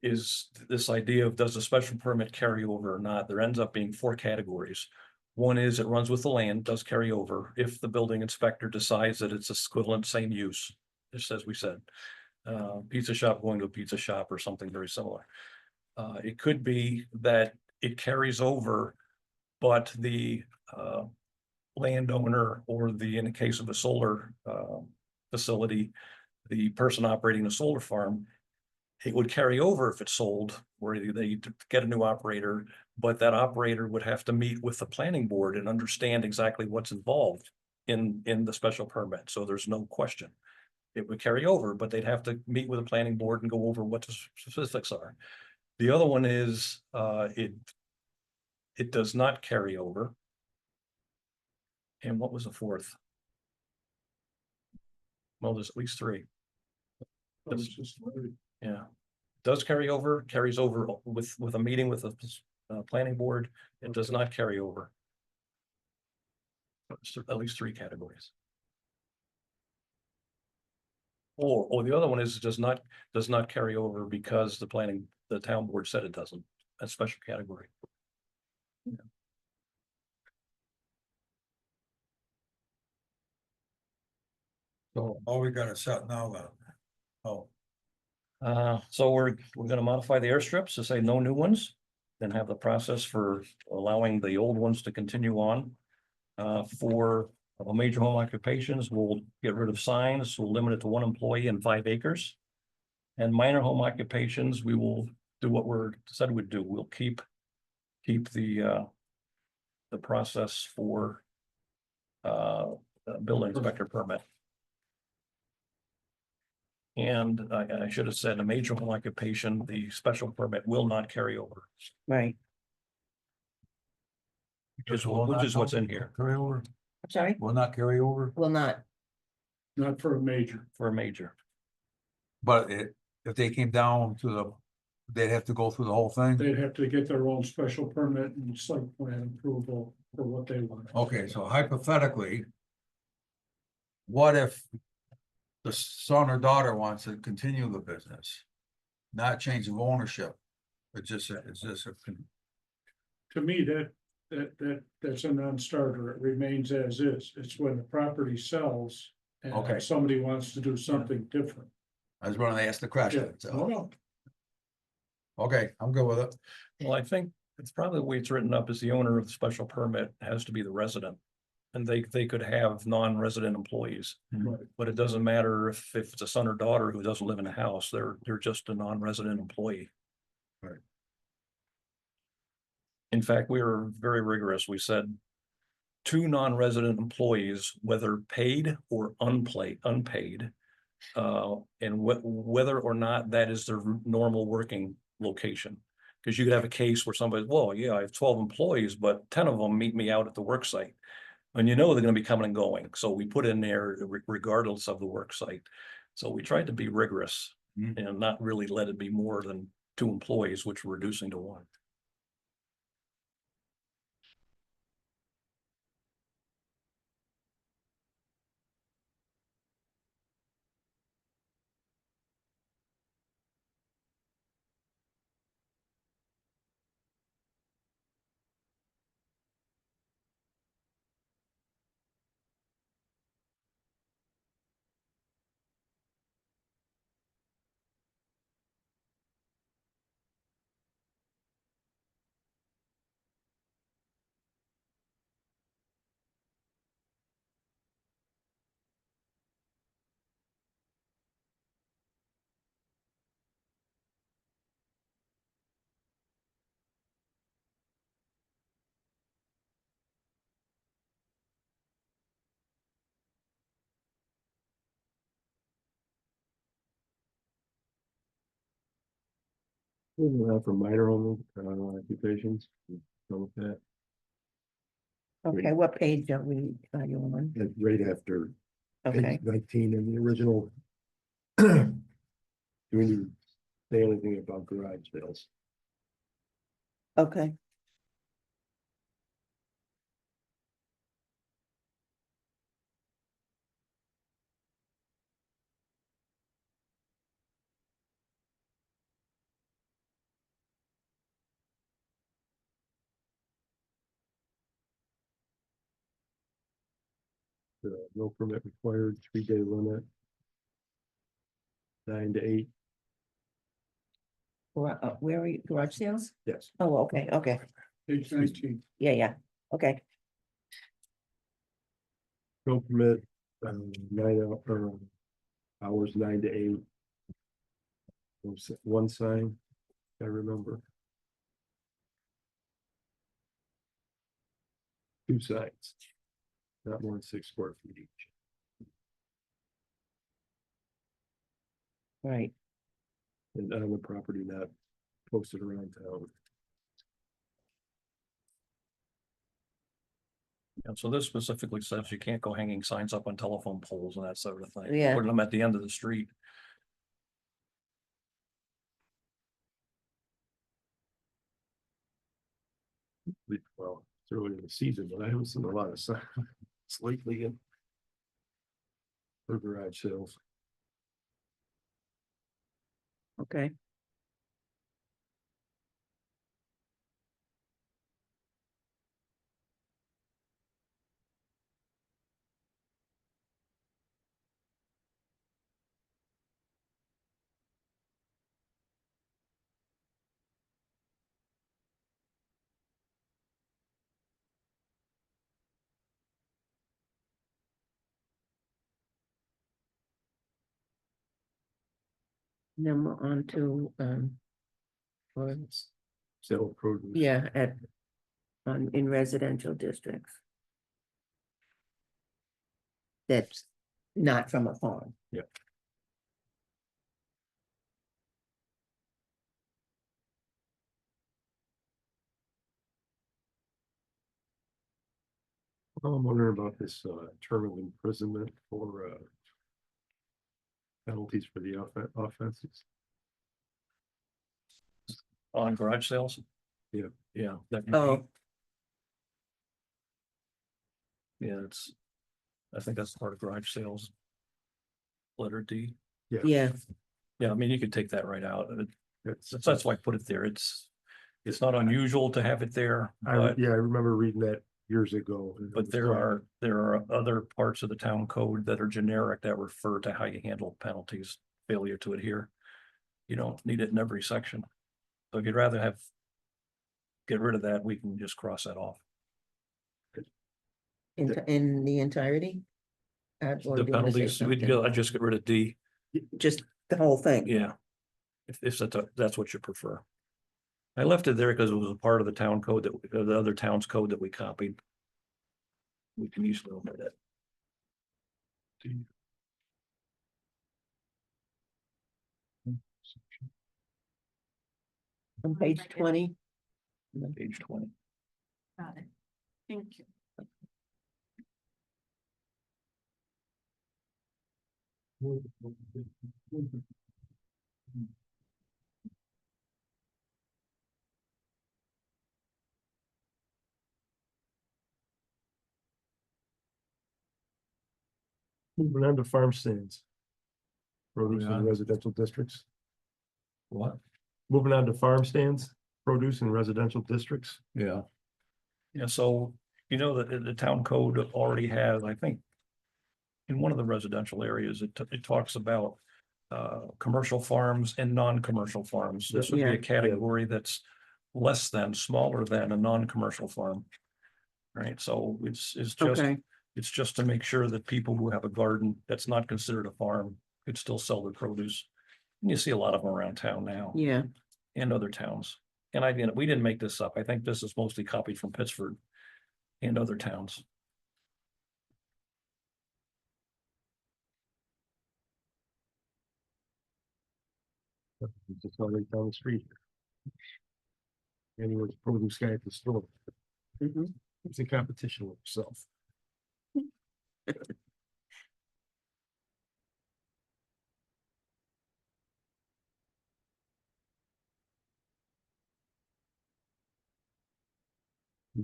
is this idea of does a special permit carry over or not? There ends up being 4 categories. One is it runs with the land, does carry over if the building inspector decides that it's equivalent, same use, just as we said. Pizza shop going to a pizza shop or something very similar. It could be that it carries over, but the landowner or in the case of a solar facility, the person operating the solar farm it would carry over if it's sold, where they get a new operator, but that operator would have to meet with the planning board and understand exactly what's involved in the special permit, so there's no question. It would carry over, but they'd have to meet with the planning board and go over what the specifics are. The other one is, it does not carry over. And what was the fourth? Well, there's at least three. I was just wondering. Yeah, does carry over, carries over with a meeting with the planning board. It does not carry over. So at least three categories. Or the other one is does not carry over because the town board said it doesn't, a special category. So, All we got is set now then. Oh, so we're gonna modify the airstrips to say no new ones. Then have the process for allowing the old ones to continue on. For major home occupations, we'll get rid of signs, we'll limit it to 1 employee and 5 acres. And minor home occupations, we will do what we're said we'd do. We'll keep the process for building inspector permit. And I should have said a major home occupation, the special permit will not carry over, Right, which is what's in here Carry over, I'm sorry, will not carry over, will not, Not for a major. for a major. but if they came down to they'd have to go through the whole thing? They'd have to get their own special permit and site plan approval for what they want. Okay, so hypothetically. What if the son or daughter wants to continue the business? Not change of ownership, it's just a. To me, that's a non-starter. It remains as is. It's when the property sells. Okay. And somebody wants to do something different. I was running to ask the Yeah. question, so, okay, I'm good with it. Well, I think it's probably the way it's written up is the owner of the special permit has to be the resident. And they could have non-resident employees, Right. but it doesn't matter if it's a son or daughter who doesn't live in a house, they're just a non-resident employee. Right. In fact, we were very rigorous. We said 2 non-resident employees, whether paid or unpaid. And whether or not that is their normal working location. Because you could have a case where somebody, well, yeah, I have 12 employees, but 10 of them meet me out at the work site. And you know they're gonna be coming and going, so we put in there regardless of the work site. So we tried to be rigorous and not really let it be more than 2 employees, which we're reducing to 1. For minor home occupations, done with that, okay, what page are you on? right after Okay, page 19 in the original. Do we need to say anything about garage sales? okay, No permit required, 3-day limit. 9 to 8, where are you, garage sales? yes. Oh, okay, okay, Page 19. yeah, okay, No permit, 9 hours, 9 to 8. One sign, I remember. Two signs. Not more than 6 square feet each. Right. And on the property not posted around town. And so this specifically says you can't go hanging signs up on telephone poles and that sort of thing. Yeah. Putting them at the end of the street. Well, it's early in the season, but I haven't seen a lot of signs lately in. For garage sales. Okay. Then we're on to, or, Sale of produce. yeah, in residential districts. That's not from a farm. Well, I'm wondering about this term of imprisonment for penalties for the offenses. On garage sales? Yeah. Yeah. Oh, Yeah, I think that's part of garage sales. Letter D. yeah, Yeah, I mean, you could take that right out. That's, That's why I put it there. It's not unusual to have it there, I remember reading that years ago. and it but was there like, are other parts of the town code that are generic that refer to how you handle penalties, failure to adhere. You don't need it in every section. So if you'd rather get rid of that, we can just cross that off. in the entirety? Or The do you wanna say penalties, something? I just get rid of D. Just the whole thing? Yeah. If that's what you prefer. I left it there because it was a part of the town code the other town's code that we copied. We can easily omit it. On page 20? Page 20. Got it. Thank you. Moving on to farm stands. Produce Yeah. in residential districts. What? Moving on to farm stands, produce in residential districts. Yeah. Yeah, so, the town code already has, I think. In one of the residential areas, it talks about commercial farms and non-commercial farms. This would be Yeah. a category that's smaller than a non-commercial farm. Right, so Okay, it's just to make sure that people who have a garden that's not considered a farm could still sell their produce. And you see a lot of them around town now yeah, and other towns. And we didn't make this up. I think this is mostly copied from Pittsburgh and other towns. It's just right down the street. Anyone's produce guy at the store. mhm. It's in competition with himself.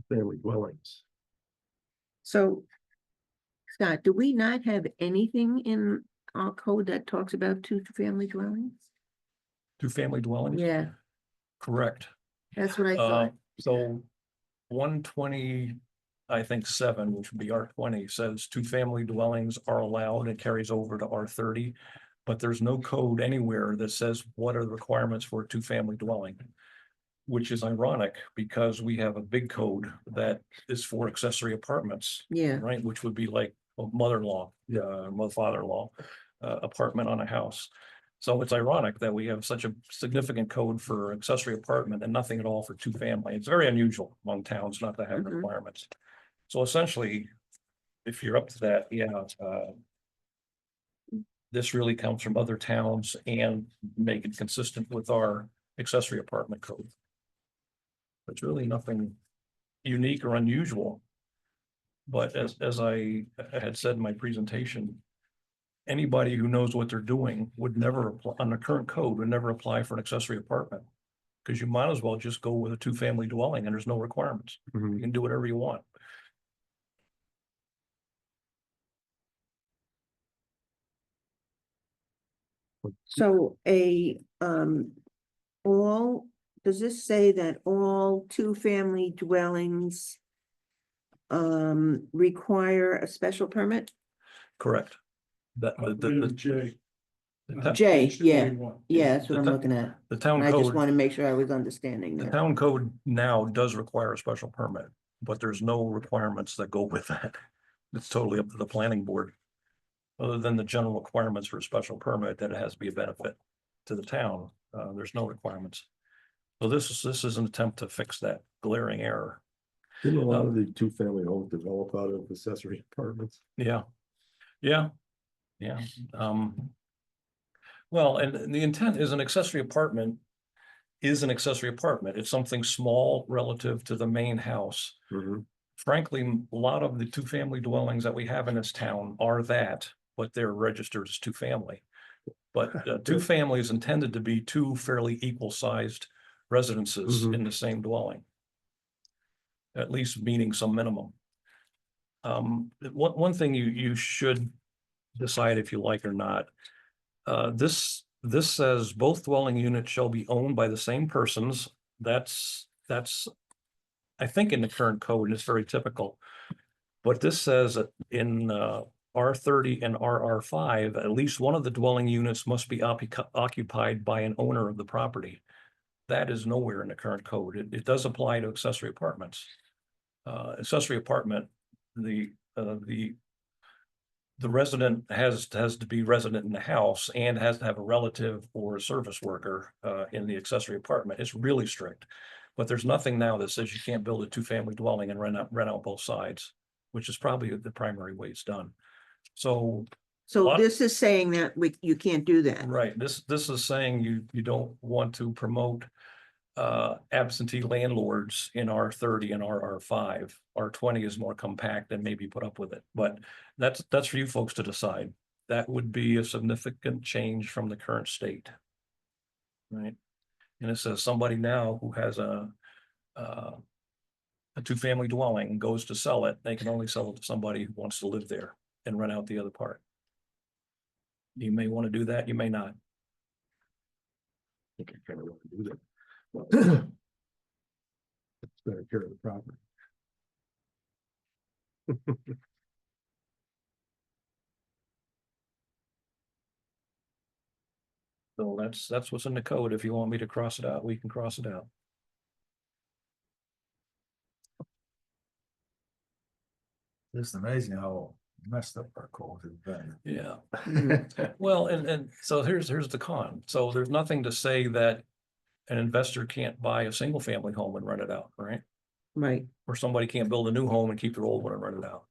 Family dwellings. So, Scott, do we not have anything in our code that talks about two-family dwellings? Two-family dwellings? Yeah, Correct. that's what I Uh, thought. so 120, I think 7, which would be R20, says two-family dwellings are allowed. It carries over to R30. But there's no code anywhere that says what are the requirements for a two-family dwelling. Which is ironic because we have a big code that is for accessory apartments, Yeah, right? Which would be like a mother-in-law, father-in-law, apartment on a house. So it's ironic that we have such a significant code for accessory apartment and nothing at all for two family. It's very unusual among towns not to have Mhm. requirements. So essentially, if you're up to that, yeah, this really comes from other towns and make it consistent with our accessory apartment code. It's really nothing unique or unusual. But as I had said in my presentation, anybody who knows what they're doing would never apply, on the current code, would never apply for an accessory apartment. Because you might as well just go with a two-family dwelling and there's no requirements. You can do whatever you want. So all, does this say that all two-family dwellings require a special permit? Correct. That, Item J. J, yeah, 21. yeah, that's what The I'm ta- looking at. the town And I just code, want to make sure I was understanding the that. town code now does require a special permit, but there's no requirements that go with that. It's totally up to the planning board. Other than the general requirements for a special permit, that it has to be a benefit to the town, there's no requirements. So this is an attempt to fix that glaring error. Didn't a lot of the two-family homes develop out of accessory apartments? Yeah, yeah, yeah. Well, and the intent is an accessory apartment is an accessory apartment. It's something small relative to the main house. Frankly, a lot of the two-family dwellings that we have in this town are that, but they're registered as two-family. But two-family is intended to be two fairly equal-sized residences in the same dwelling. At least meaning some minimum. One thing you should decide if you like or not. This says both dwelling units shall be owned by the same persons. That's I think in the current code, and it's very typical. But this says that in R30 and RR5, at least one of the dwelling units must be occupied by an owner of the property. That is nowhere in the current code. It does apply to accessory apartments. Accessory apartment, the resident has to be resident in the house and has to have a relative or a service worker in the accessory apartment. It's really strict. But there's nothing now that says you can't build a two-family dwelling and rent out both sides, which is probably the primary way it's done. So, So What? this is saying that you can't do that. right, this is saying you don't want to promote absentee landlords in R30 and RR5. R20 is more compact and maybe put up with it, but that's for you folks to decide. That would be a significant change from the current state. Right? And it says somebody now who has a two-family dwelling goes to sell it, they can only sell it to somebody who wants to live there and rent out the other part. You may want to do that, you may not. I think I kind of want to do that. It's better care of the property. So that's what's in the code. If you want me to cross it out, we can cross it out. It's amazing how messed up our code has been. Yeah. Mhm. Well, and so here's the con. So there's nothing to say that an investor can't buy a single family home and rent it out, right? Right, Or somebody can't build a new home and keep their old one and rent it out.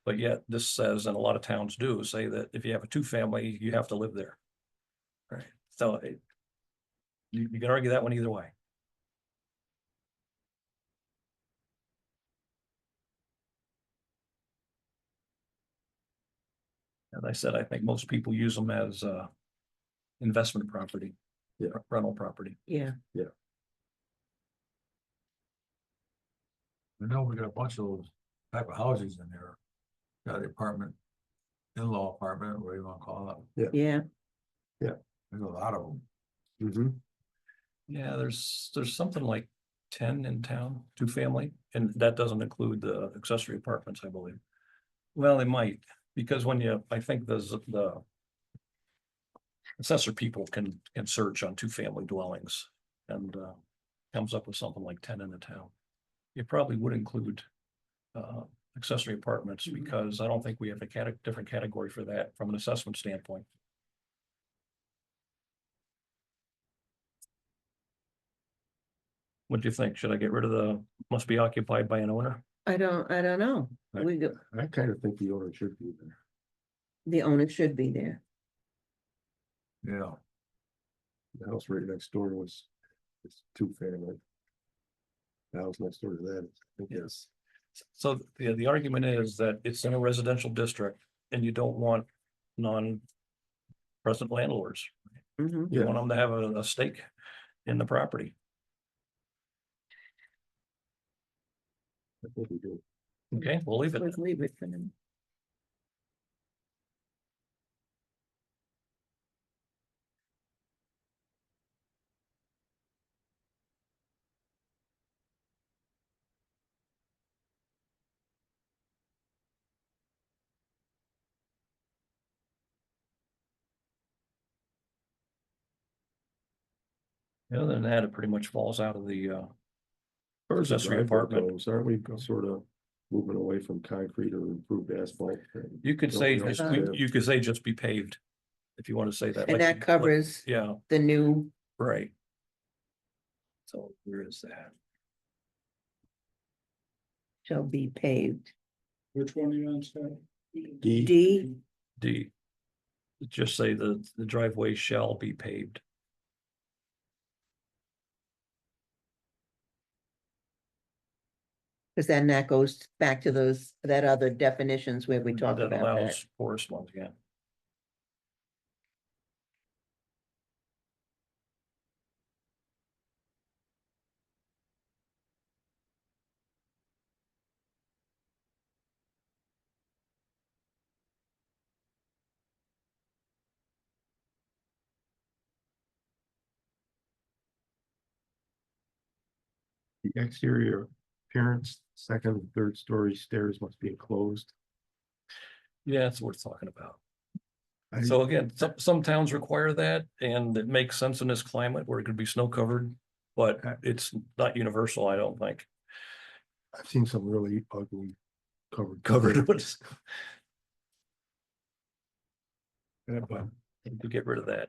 But yet this says, and a lot of towns do say that if you have a two-family, you have to live there. Right, so you can argue that one either way. As I said, I think most people use them as investment property. Yeah. Rental property. yeah. I know we got a bunch of those type of houses in there. Got the apartment, in-law apartment, whatever you wanna call Yeah, it. There's a lot of them. Yeah, there's something like 10 in town, two-family, and that doesn't include the accessory apartments, I believe. Well, it might, because I think the assessor people can search on two-family dwellings and comes up with something like 10 in the town. It probably would include accessory apartments because I don't think we have a different category for that from an assessment standpoint. What do you think? Should I get rid of the must be occupied by an owner? I don't know. Right. We go, I kind of think the owner should be there. the owner should be there. Yeah, The house right next door was, it's two family. The house next door to that, I think yes. So the argument is that it's in a residential district and you don't want non-present landlords. Mhm. You Yeah. want them to have a stake in the property. I think we do. Okay, we'll leave it. Let's leave it for them. Other than that, it pretty much falls out of the Where's the accessory driveway apartment. goes, aren't we sort of moving away from concrete or improved asphalt? You could say, Don't we just- also have- you could say just be paved. If you want to say that. And like- that like- covers Yeah, the new, right. So where is that? shall be paved. Which one are you on, Scott? D, D, D. Just say the driveway shall be paved. because then that goes back to those, that other definitions where we talk That about that. allows forest ones, yeah. the exterior appearance, second and third story stairs must be enclosed. Yeah, it's worth talking about. I- So again, some towns require that and it makes sense in this climate where it could be snow covered. But it's not universal, I don't think. I've seen some really ugly covered. Covered with, Yeah, but to get rid of that.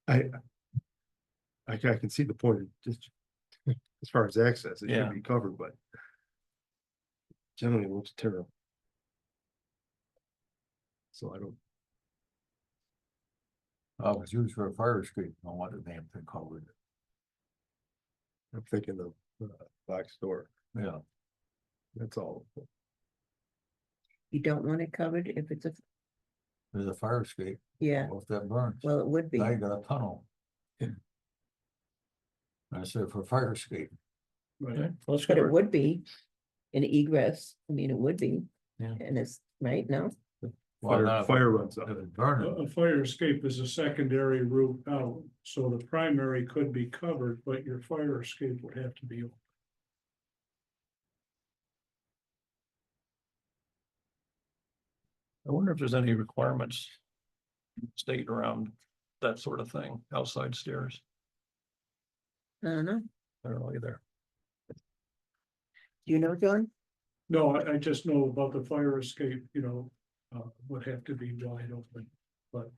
I can see the point, just as far as access, it Yeah. should be covered, but generally it looks terrible. So I don't, I was used for a fire escape, I want the damn thing covered, I'm thinking of box door, yeah. that's all. You don't want it covered if it's a, There's a fire escape, yeah, well, if that burns, well, it would be. now you got a tunnel. Yeah. I said for fire escape, Okay, let's But get it rid, would be an egress. I mean, it would be. Yeah. And it's, right, no? well, not Fire if runs up. it's burning, A fire escape is a secondary route out, so the primary could be covered, but your fire escape would have to be. I wonder if there's any requirements. State around that sort of thing, outside stairs. I don't know. I don't know either. Do you know, John? No, I just know about the fire escape, would have to be wide open, but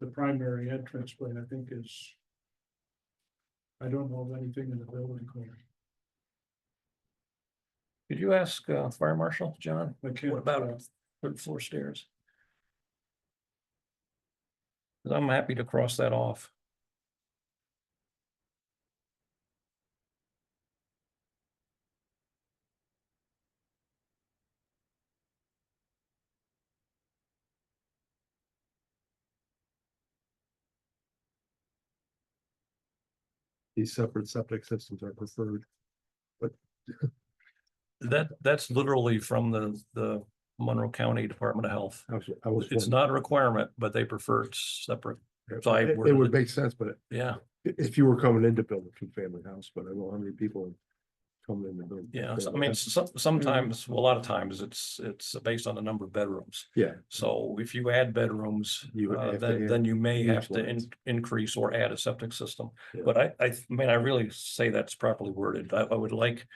the primary entranceway, I think is. I don't know of anything in the building code. Could you ask Fire Marshal, John, I can't. what about third floor stairs? 'Cause I'm happy to cross that off. These separate septic systems are preferred. That's literally from the Monroe County Department of Health. I was. It's not a requirement, but they prefer it's separate. wondering. so I It worded would it. make sense, but Yeah, if you were coming in to build a two-family house, but I don't know how many people come in to build. yeah. So, I mean, sometimes, well, a lot of times it's based on the number of bedrooms. Yeah, So if you add bedrooms, You would have to then add you may have to each ones. increase or add a septic system. Yeah. But I mean, I really say that's properly worded. I would like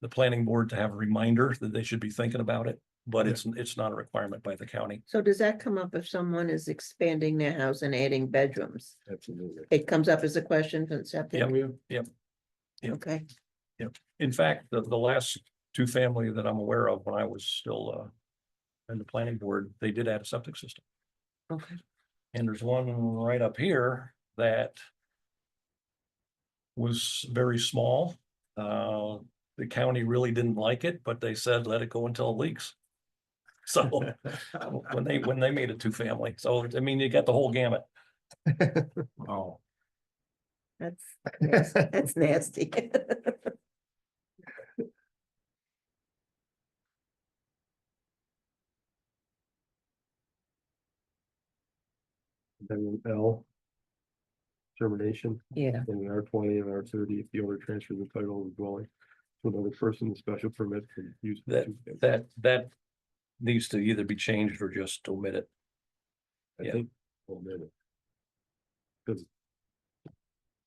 the planning board to have a reminder that they should be thinking about it, but Yeah. it's not a requirement by the county. So does that come up if someone is expanding their house and adding bedrooms? absolutely. It comes up as a question from septic? Yep. Yeah. Yep. Okay, In fact, the last two family that I'm aware of, when I was still in the planning board, they did add a septic system. Okay. And there's one right up here that was very small. The county really didn't like it, but they said, let it go until it leaks. So when they made it two family, so I mean, you got the whole gamut. Oh, That's nasty. Then L. Termination, Yeah, and R20 and R30, if the owner transfers the title of the dwelling to another person, the special permit for use. of That, two- that needs to either be changed or just omit it. I yeah. think, well, minute. Because.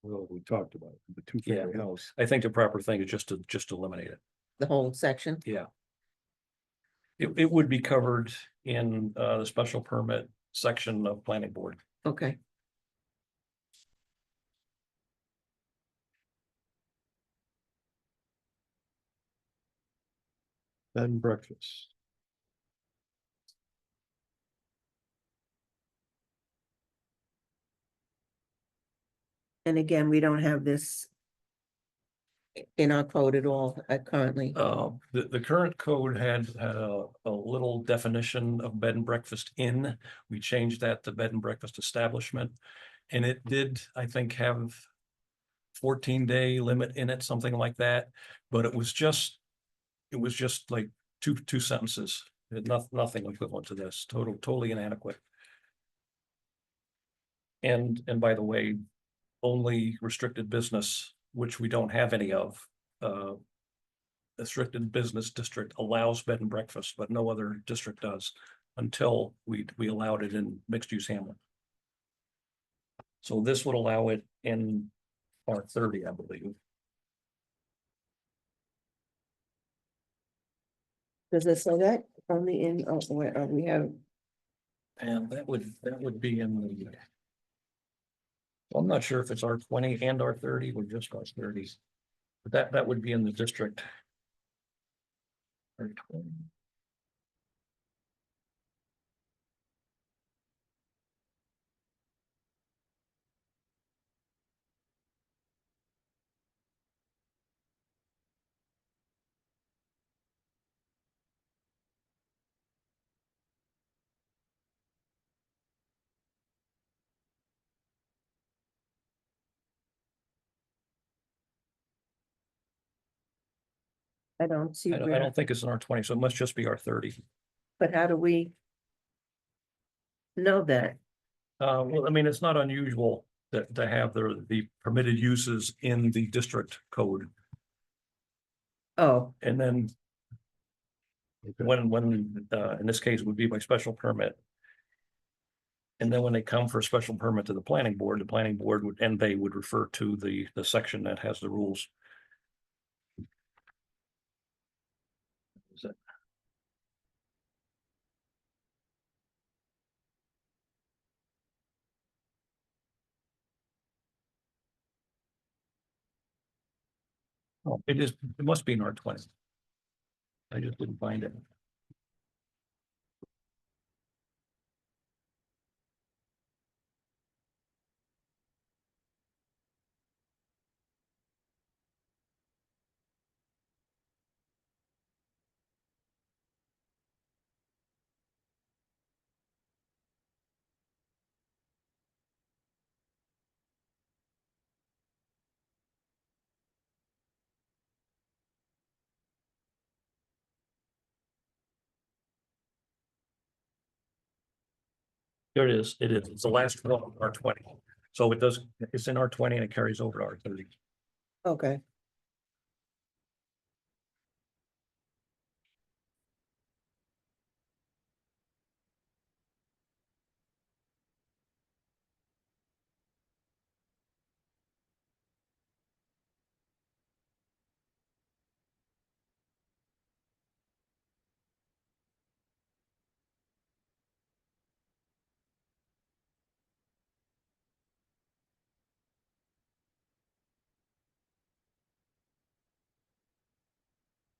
Well, we talked about it, the two-family house. I think the proper thing is just eliminate it. the whole section. Yeah. It would be covered in the special permit section of planning board. Okay. Bed and breakfast. And again, we don't have this in our code at all currently. The current code had a little definition of bed and breakfast inn. We changed that to bed and breakfast establishment. And it did, I think, have 14-day limit in it, something like that, but it was just like two sentences. It had nothing equivalent to this, totally inadequate. And by the way, only restricted business, which we don't have any of, restricted business district allows bed and breakfast, but no other district does until we allowed it in mixed use Hamlet. So this would allow it in R30, I believe. Does it say that only in, where we have, And that would be in the. Well, I'm not sure if it's R20 and R30 or just R30. But that would be in the district. R20. I don't see I where, don't think it's an R20, so it must just be R30. but how do we know that? Well, I mean, it's not unusual to have the permitted uses in the district code. Oh, And then when in this case it would be by special permit. And then when they come for a special permit to the planning board would, and they would refer to the section that has the rules. Is it? Oh, it must be in R20. I just didn't find it. There it is. It is. It's the last one, R20. So it's in R20 and it carries over to R30. okay.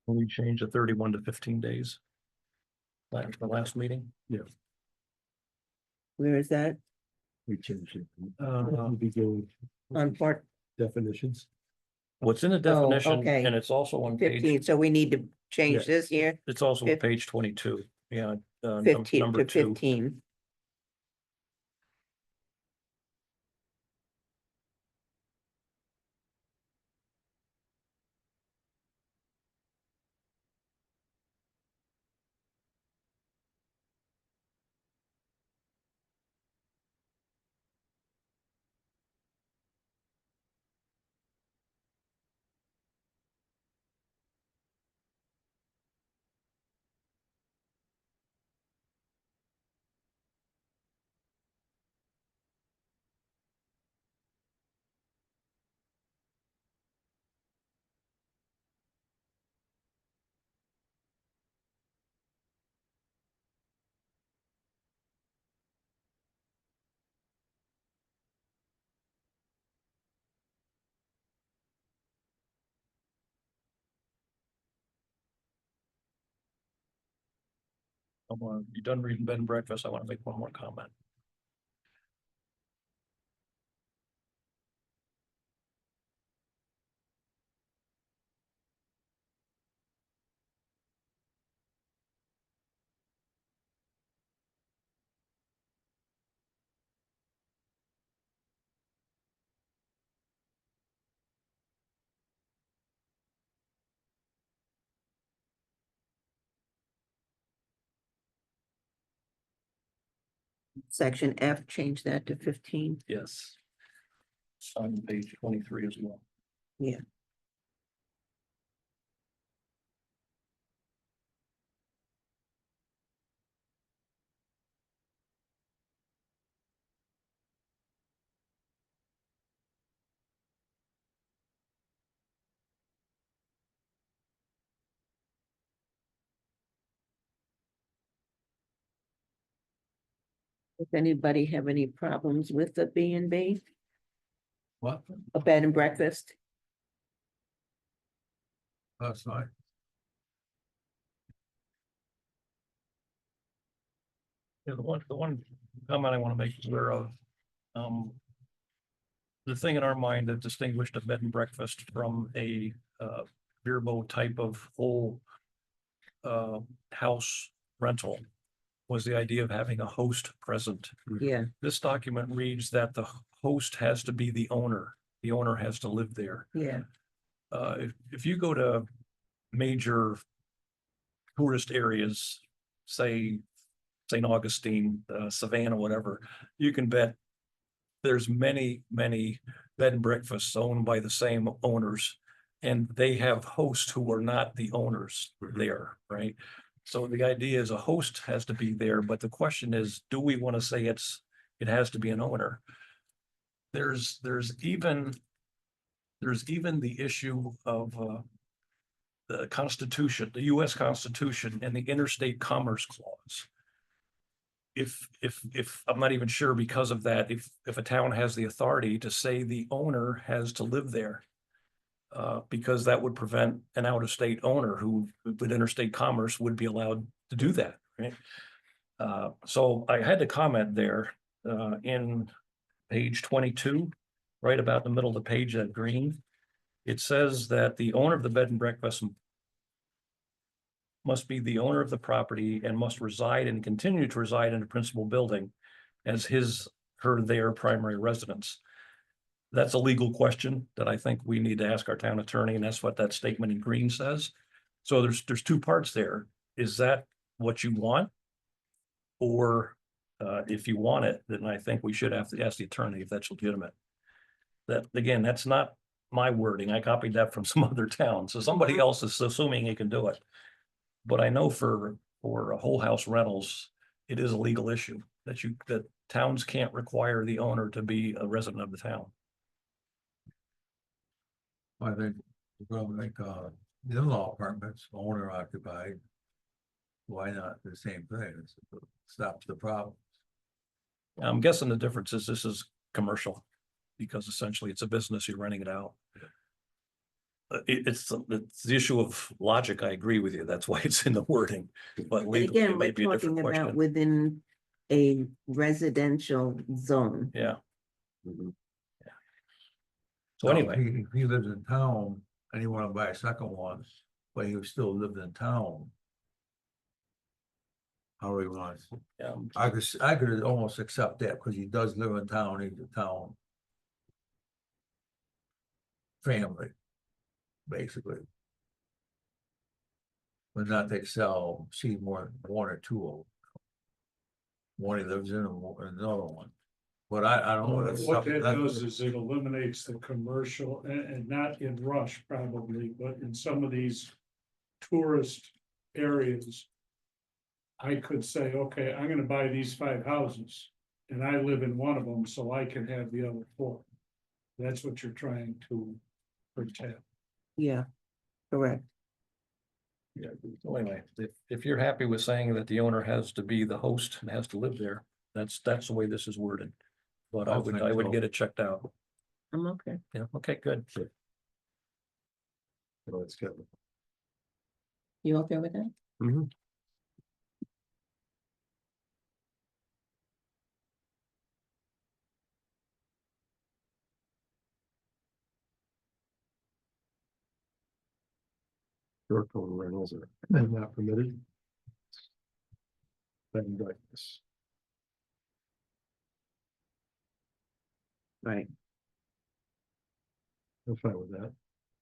We changed the 31 to 15 days. Like the last meeting. Where is that? We changed it. Uh, We go On part definitions. What's in the definition, okay. and it's also on page, 15, so we need to change this here, it's also on fif- page 22, yeah. 15 Number to 2. 15. You done reading bed and breakfast? I want to make one more comment. Section F, change that to 15. Yes. On page 23 as well. Yeah. Does anybody have any problems with the B and B, What? a bed and breakfast? That's fine. Yeah, the one comment I want to make is aware of, the thing in our mind that distinguished a bed and breakfast from a, Virbo type of whole, house rental was the idea of having a host present. Yeah, This document reads that the host has to be the owner has to live there. yeah, If you go to major tourist areas, say St. Augustine, Savannah, whatever, you can bet there's many bed and breakfasts owned by the same owners. And they have hosts who are not the owners there, right? So the idea is a host has to be there, but the question is, do we want to say it has to be an owner? There's even the issue of, the Constitution, the US Constitution and the Interstate Commerce Clause. If I'm not even sure because of that, if a town has the authority to say the owner has to live there. Because that would prevent an out-of-state owner who with interstate commerce would be allowed to do that, right? So I had to comment there, in page 22, right about the middle of the page, that green. It says that the owner of the bed and breakfast must be the owner of the property and must reside and continue to reside in the principal building as their primary residence. That's a legal question that I think we need to ask our town attorney, and that's what that statement in green says. So there's 2 parts there. Is that what you want? Or if you want it, then I think we should have to ask the attorney if that's legitimate. That, again, that's not my wording. I copied that from some other town, so somebody else is assuming he can do it. But I know for whole house rentals, it is a legal issue that towns can't require the owner to be a resident of the town. I think, well, like, the in-law apartments, owner occupied. Why not the same thing? It stops the problem. I'm guessing the difference is this is commercial, because essentially it's a business, you're renting it out. it's the issue of logic. I agree with you. That's why it's in the wording, but And legally again, it may we're be a different talking about question. within a residential zone. Yeah, Mhm. so Now, anyway, If he lives in town and you wanna buy a second one, but he still lived in town. How do we want, yeah, I could almost accept that, because he does live in town, he's a town. Family. Basically. But not to sell, see more than one or two of them. One he lives in and another one. But I don't know. that's What something that does is it eliminates the commercial, and not in Rush probably, but in some of these tourist areas. I could say, okay, I'm gonna buy these 5 houses, and I live in one of them, so I can have the other 4. That's what you're trying to protect. Yeah, correct. yeah. So anyway, if you're happy with saying that the owner has to be the host and has to live there, that's the way this is worded. But I I'll would, think I would so. get it checked out. I'm okay. Yeah, okay, good. So it's good. You okay with that? Mhm. Short-term rentals are not permitted. Bed and breakfast. Right. I'm fine with that.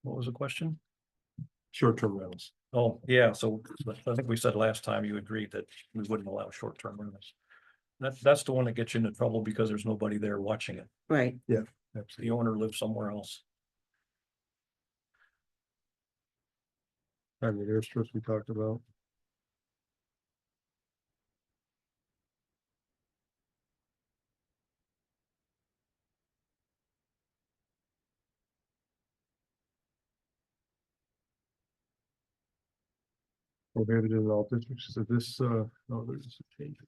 What was the question? Short-term rentals. Oh, yeah, so I think we said last time you agreed that we wouldn't allow short-term rentals. That's the one that gets you into trouble because there's nobody there watching it. Right. The Absolutely. owner lives somewhere else. Private airstrips we talked about. Prohibited in all districts, so this, no, there's some changes.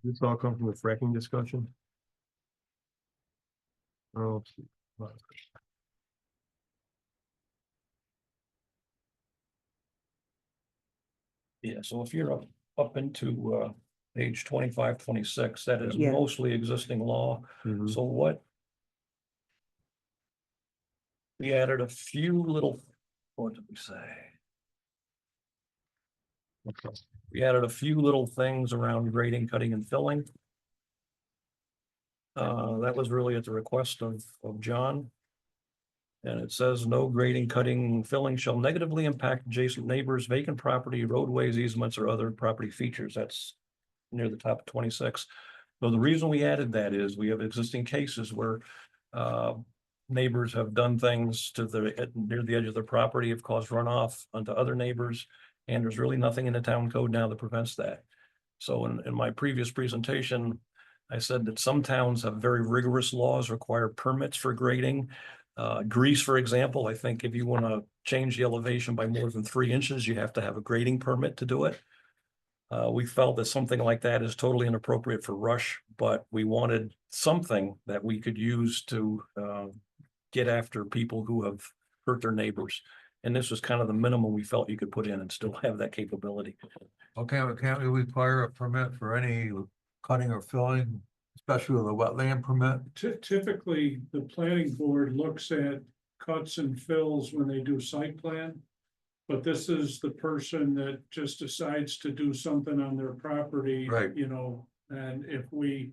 This all come from the fracking discussion? Oh. Yeah, so if you're up into page 25, 26, that is Yeah. mostly existing law. Mhm. So what? We added a few little, what did we say? Okay. We added a few little things around grading, cutting and filling. That was really at the request of John. And it says no grading, cutting, filling shall negatively impact adjacent neighbors, vacant property, roadways, easements, or other property features. That's near the top of 26. So the reason we added that is we have existing cases where neighbors have done things to near the edge of their property, have caused runoff onto other neighbors. And there's really nothing in the town code now that prevents that. So in my previous presentation, I said that some towns have very rigorous laws, require permits for grading. Greece, for example, I think if you want to change the elevation by more than 3 inches, you have to have a grading permit to do it. We felt that something like that is totally inappropriate for Rush, but we wanted something that we could use to get after people who have hurt their neighbors. And this was kind of the minimum we felt you could put in and still have that capability. Okay, well, can't we require a permit for any cutting or filling, especially with a wetland permit? Typically, the planning board looks at cuts and fills when they do site plan. But this is the person that just decides to do something on their property. Right. You know, and if we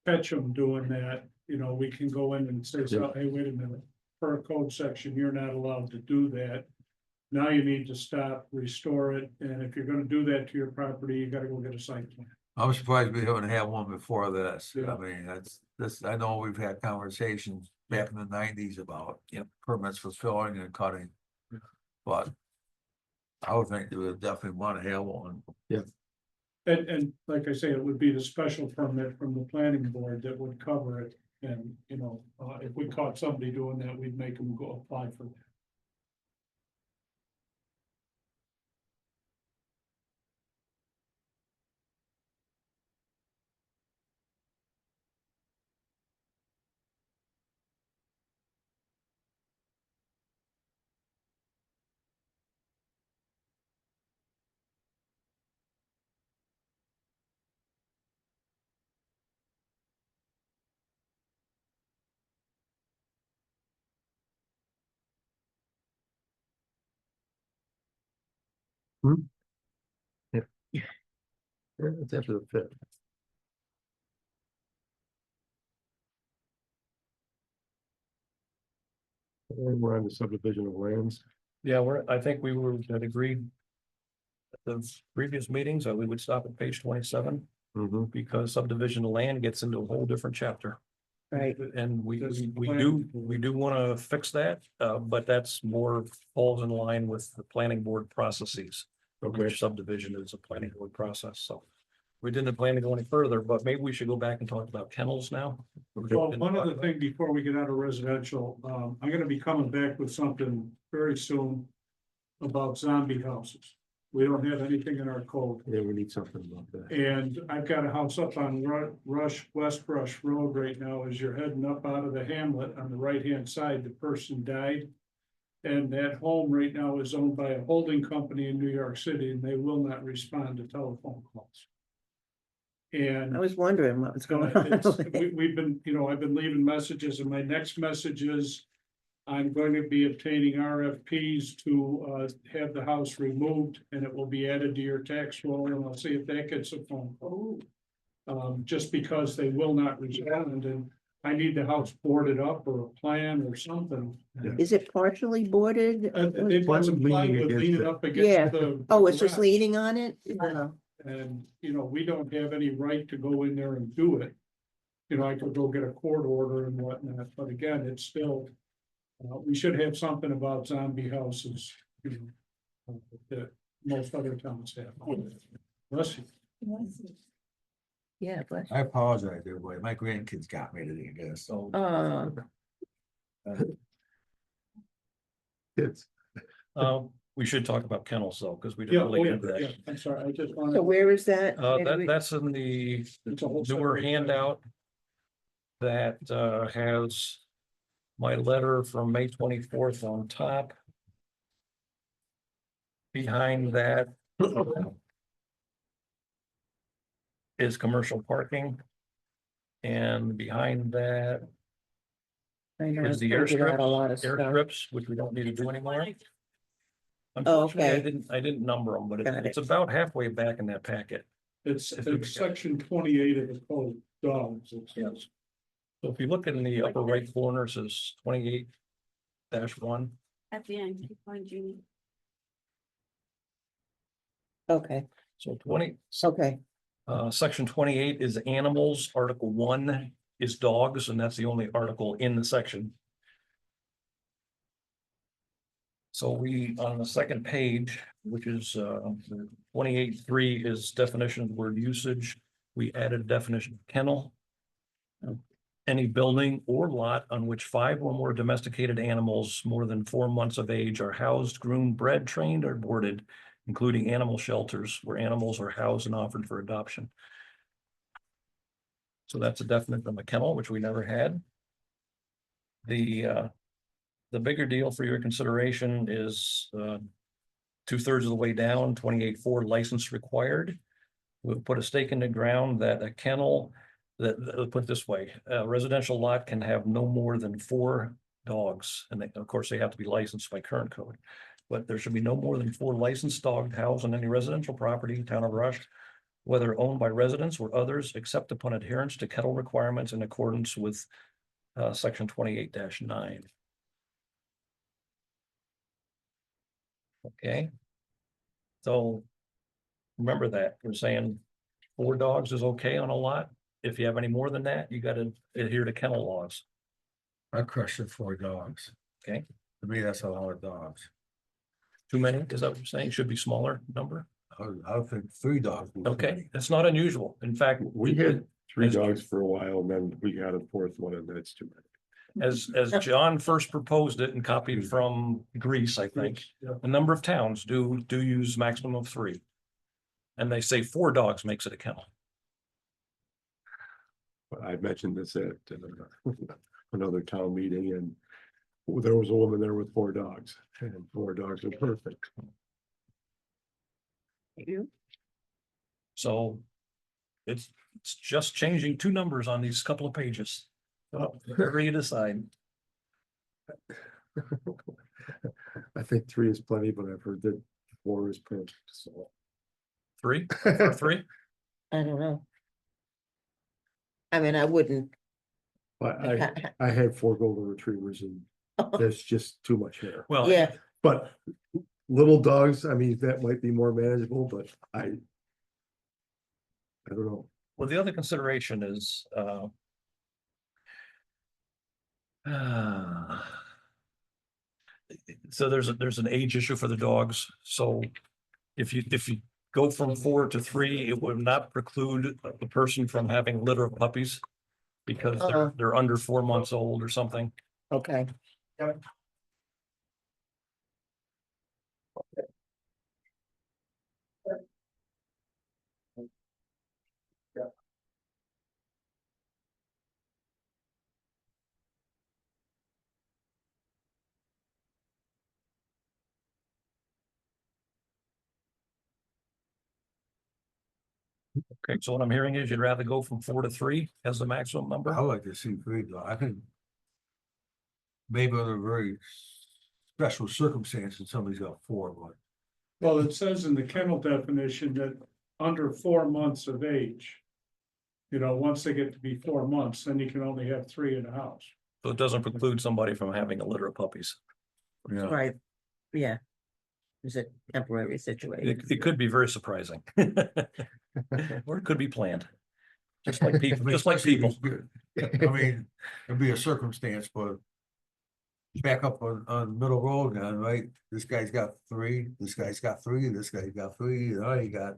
catch them doing that, you know, we can go in and say, so, hey, wait a minute. Per code section, you're not allowed to do that. Now you need to stop, restore it, and if you're gonna do that to your property, you gotta go get a site plan. I'm surprised we haven't had one before this. Yeah. I mean, I know we've had conversations back in the 90s about permits for filling and cutting. But I would think they would definitely want to have one. And like I say, it would be the special permit from the planning board that would cover it. And, you know, if we caught somebody doing that, we'd make them go apply for that. Yeah, it's after the fifth. And we're on the subdivision of lands. Yeah, I think had agreed at the previous meetings that we would stop at page 27 because subdivision of land gets into a whole different chapter. Right. And we That's do want to fix that, but that's more falls in line with the planning board processes. Okay, Which subdivision is a planning board process, so. We didn't plan to go any further, but maybe we should go back and talk about kennels now. Well, one other thing before we get out of residential, I'm gonna be coming back with something very soon about zombie houses. We don't have anything in our code. yeah, we need something about that. And I've got a house up on West Rush Road right now, as you're heading up out of the hamlet on the right-hand side, the person died. And that home right now is owned by a holding company in New York City, and they will not respond to telephone calls. And I was wondering what was going on. it's, we've been, I've been leaving messages, and my next message is I'm going to be obtaining RFPs to have the house removed, and it will be added to your tax roll, and I'll see if that gets a phone call. Just because they will not respond, and I need the house boarded up or a plan or something. Is it partially boarded? They've got some plywood leaning up against the. Oh, it's just garage. leaning on it? Oh. And, we don't have any right to go in there and do it. I could go get a court order and whatnot, but again, it's still, we should have something about zombie houses, that most other towns have. Bless you. Yeah, bless I apologize, everybody. My grandkids got me today, I guess. So, you. Kids. we should talk about kennels though, because we Yeah, didn't oh, really yeah, get to yeah, that. I'm sorry, I just So wanted. where is that? That's in the It's a whole newer separate thing. handout that has my letter from May 24th on top. Behind that is commercial parking. And behind that I know, is the figured out a lot of stuff. airstrips, which we don't need to do anymore. Oh, Unfortunately, okay. I didn't number them, but Got it's about halfway back in that packet. It's If you- section 28 of the code, dogs. Yes. So if you look in the upper right corner, it says 28-1. At the end, keep going, Jeannie. Okay, So okay, section 28 is animals, article 1 is dogs, and that's the only article in the section. So we, on the second page, which is 28.3 is definition of the word usage. We added definition of kennel. Any building or lot on which 5 or more domesticated animals more than 4 months of age are housed, groomed, bred, trained, or boarded, including animal shelters where animals are housed and offered for adoption. So that's a definite from a kennel, which we never had. The bigger deal for your consideration is 2/3 of the way down, 28.4 license required. We'll put a stake in the ground that a kennel, put it this way, a residential lot can have no more than 4 dogs. And of course, they have to be licensed by current code. But there should be no more than 4 licensed dog housed on any residential property, town of Rush, whether owned by residents or others, except upon adherence to kennel requirements in accordance with section 28-9. Okay. So remember that, we're saying 4 dogs is okay on a lot. If you have any more than that, you gotta adhere to kennel laws. I crushed it 4 dogs. Okay. To me, that's a lot of dogs. Too many, is that what you're saying? Should be smaller number? I would think 3 dogs. would be Okay, plenty. it's not unusual. In fact, We had 3 As- dogs for a while, and then we got a 4th one, and that's too many. as John first proposed it and copied from Greece, I think, Yeah. a number of towns do use maximum of 3. And they say 4 dogs makes it a kennel. But I mentioned this at another town meeting, and there was a woman there with 4 dogs, and 4 dogs are perfect. So it's just changing 2 numbers on these couple of pages. So whatever you decide. I think 3 is plenty, but I've heard that 4 is perfect, so. 3, or 3? I don't know. I mean, I wouldn't. I had 4 golden retrievers and there's just too much hair. Well, Yeah, But little dogs, I mean, that might be more manageable, but I don't know. well, the other consideration is, so there's an age issue for the dogs, so if you go from 4 to 3, it would not preclude the person from having a litter of puppies. Because Uh-uh. they're under 4 months old or something. okay. Okay, so what I'm hearing is you'd rather go from 4 to 3 as the maximum number? I would like to see 3 though. I think. Maybe under very special circumstances, somebody's got 4, but. Well, it says in the kennel definition that under 4 months of age. You know, once they get to be 4 months, then you can only have 3 in the house. So it doesn't preclude somebody from having a litter of puppies. Yeah, Right, yeah. It's a temporary situation. It could be very surprising. Or it could be planned. Just like people, just like people. I mean, it'd be a circumstance, but. Back up on Middle Road now, right? This guy's got 3, this guy's got 3, this guy's got 3, you got.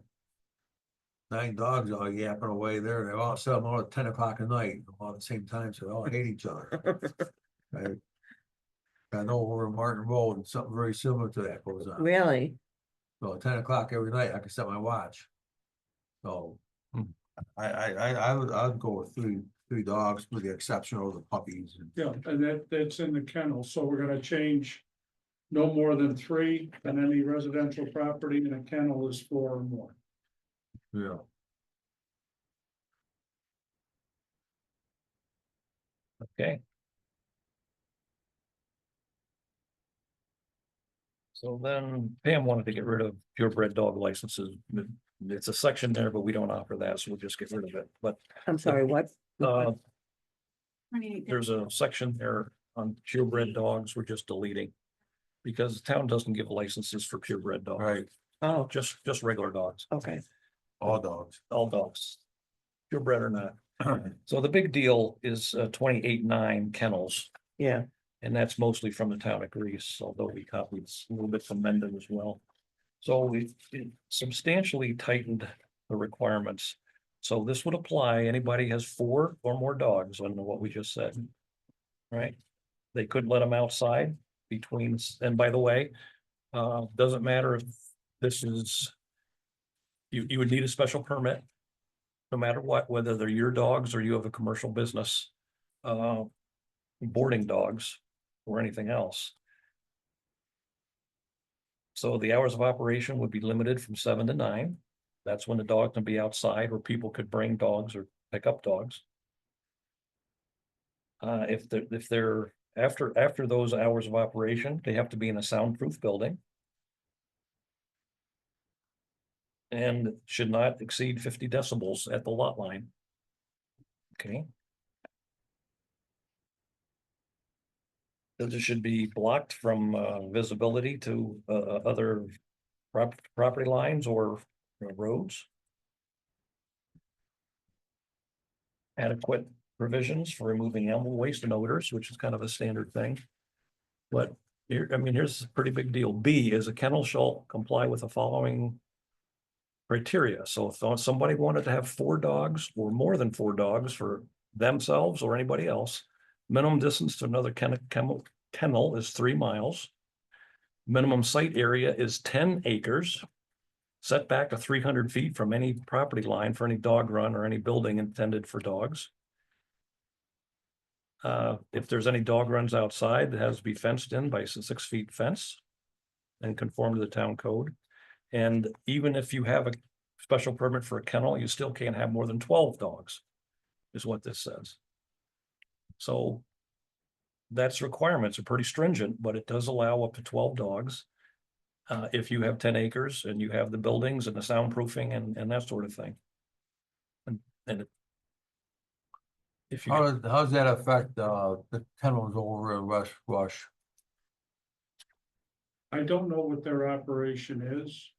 9 dogs all yapping away there, they're all selling all at 10 o'clock at night, all at the same time, so they all hate each other. Right? I know over in Martin Road, and something very similar to that goes on. Really? So at 10 o'clock every night, I can set my watch. So. Hmm. I'd go with 3 dogs with the exception of the puppies. Yeah, and that's in the kennel, so we're gonna change. No more than 3 on any residential property, and a kennel is 4 or more. Yeah. Okay. So then Pam wanted to get rid of purebred dog licenses. It's a section there, but we don't offer that, so we'll just get rid of it. But I'm sorry, what? there's a section there on purebred dogs we're just deleting. Because the town doesn't give licenses for purebred dogs. Right, Oh, Just regular dogs, okay. all dogs. all dogs. Purebred or not. So the big deal is 28.9 kennels. Yeah, And that's mostly from the town of Greece, although we copied a little bit from Mendon as well. So it substantially tightened the requirements. So this would apply, anybody has 4 or more dogs under what we just said. Right? They could let them outside between, and by the way, doesn't matter if this is. You would need a special permit. No matter what, whether they're your dogs or you have a commercial business. Boarding dogs or anything else. So the hours of operation would be limited from 7 to 9. That's when the dog can be outside, or people could bring dogs or pick up dogs. If they're after those hours of operation, they have to be in a soundproof building. And should not exceed 50 decibels at the lot line. Okay. That it should be blocked from visibility to other property lines or roads. Adequate provisions for removing animal waste and odors, which is kind of a standard thing. But here, I mean, here's a pretty big deal. B is a kennel shall comply with the following criteria. So if somebody wanted to have 4 dogs or more than 4 dogs for themselves or anybody else, minimum distance to another kennel is 3 miles. Minimum site area is 10 acres. Setback of 300 feet from any property line for any dog run or any building intended for dogs. If there's any dog runs outside, it has to be fenced in by a 6 feet fence and conform to the town code. And even if you have a special permit for a kennel, you still can't have more than 12 dogs, is what this says. So that's requirements are pretty stringent, but it does allow up to 12 dogs. if you have 10 acres and you have the buildings and the soundproofing and that sort of thing. And if you, How does that affect, the kennels over at Rush? I don't know what their operation is.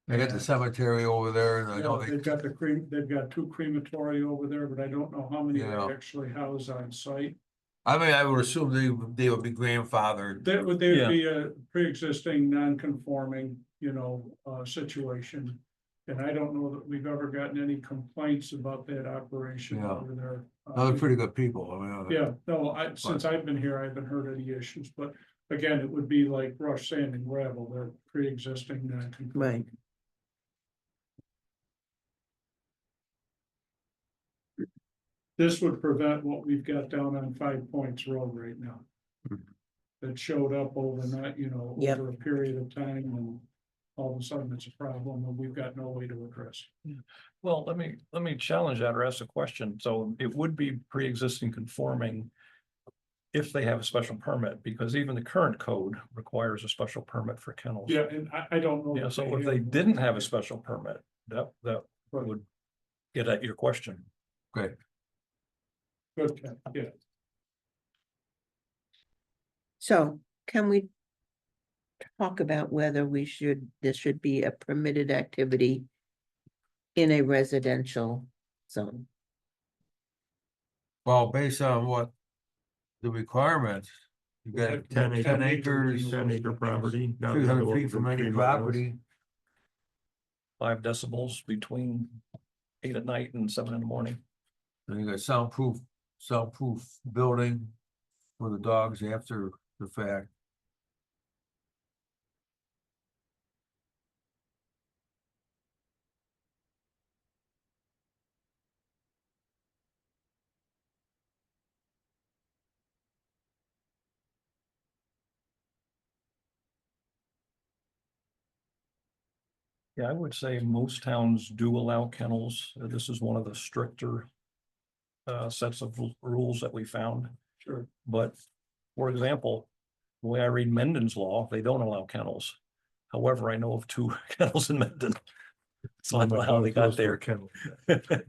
They got the cemetery over there and I know Yeah, they, they've got two crematory over there, but I don't know how many they Yeah. actually house on site. I mean, I would assume they would be grandfathered. That would, Yeah. be a pre-existing, non-conforming, situation. And I don't know that we've ever gotten any complaints about that operation Yeah. over there. No, they're pretty good people, I mean. Yeah, no, since I've been here, I haven't heard any issues, but again, it would be like Rush Sand and Gravel, they're pre-existing, non-conforming. Right. This would prevent what we've got down on Five Points Road right now. That showed up overnight, Yep. over a period of time, and all of a sudden it's a problem, and we've got no way to address it. well, let me challenge that or ask a question. So it would be pre-existing conforming if they have a special permit, because even the current code requires a special permit for kennels. Yeah, and I don't know. Yeah, that so if have they one. didn't have a special permit, that Right. would get at your question. Great. Good, Ken, yeah. So can we talk about whether this should be a permitted activity in a residential zone? Well, based on what the requirements, you got 10 acres, 10-acre property. not 300 more feet from than any 3 miles. property. 5 decibels between 8 at night and 7 in the morning. And you got soundproof building for the dogs after the fact. Yeah, I would say most towns do allow kennels. This is one of the stricter sets of rules that we found. Sure. But for example, the way I read Mendon's law, they don't allow kennels. However, I know of 2 kennels in Mendon. So I don't know how they got there. Kennel.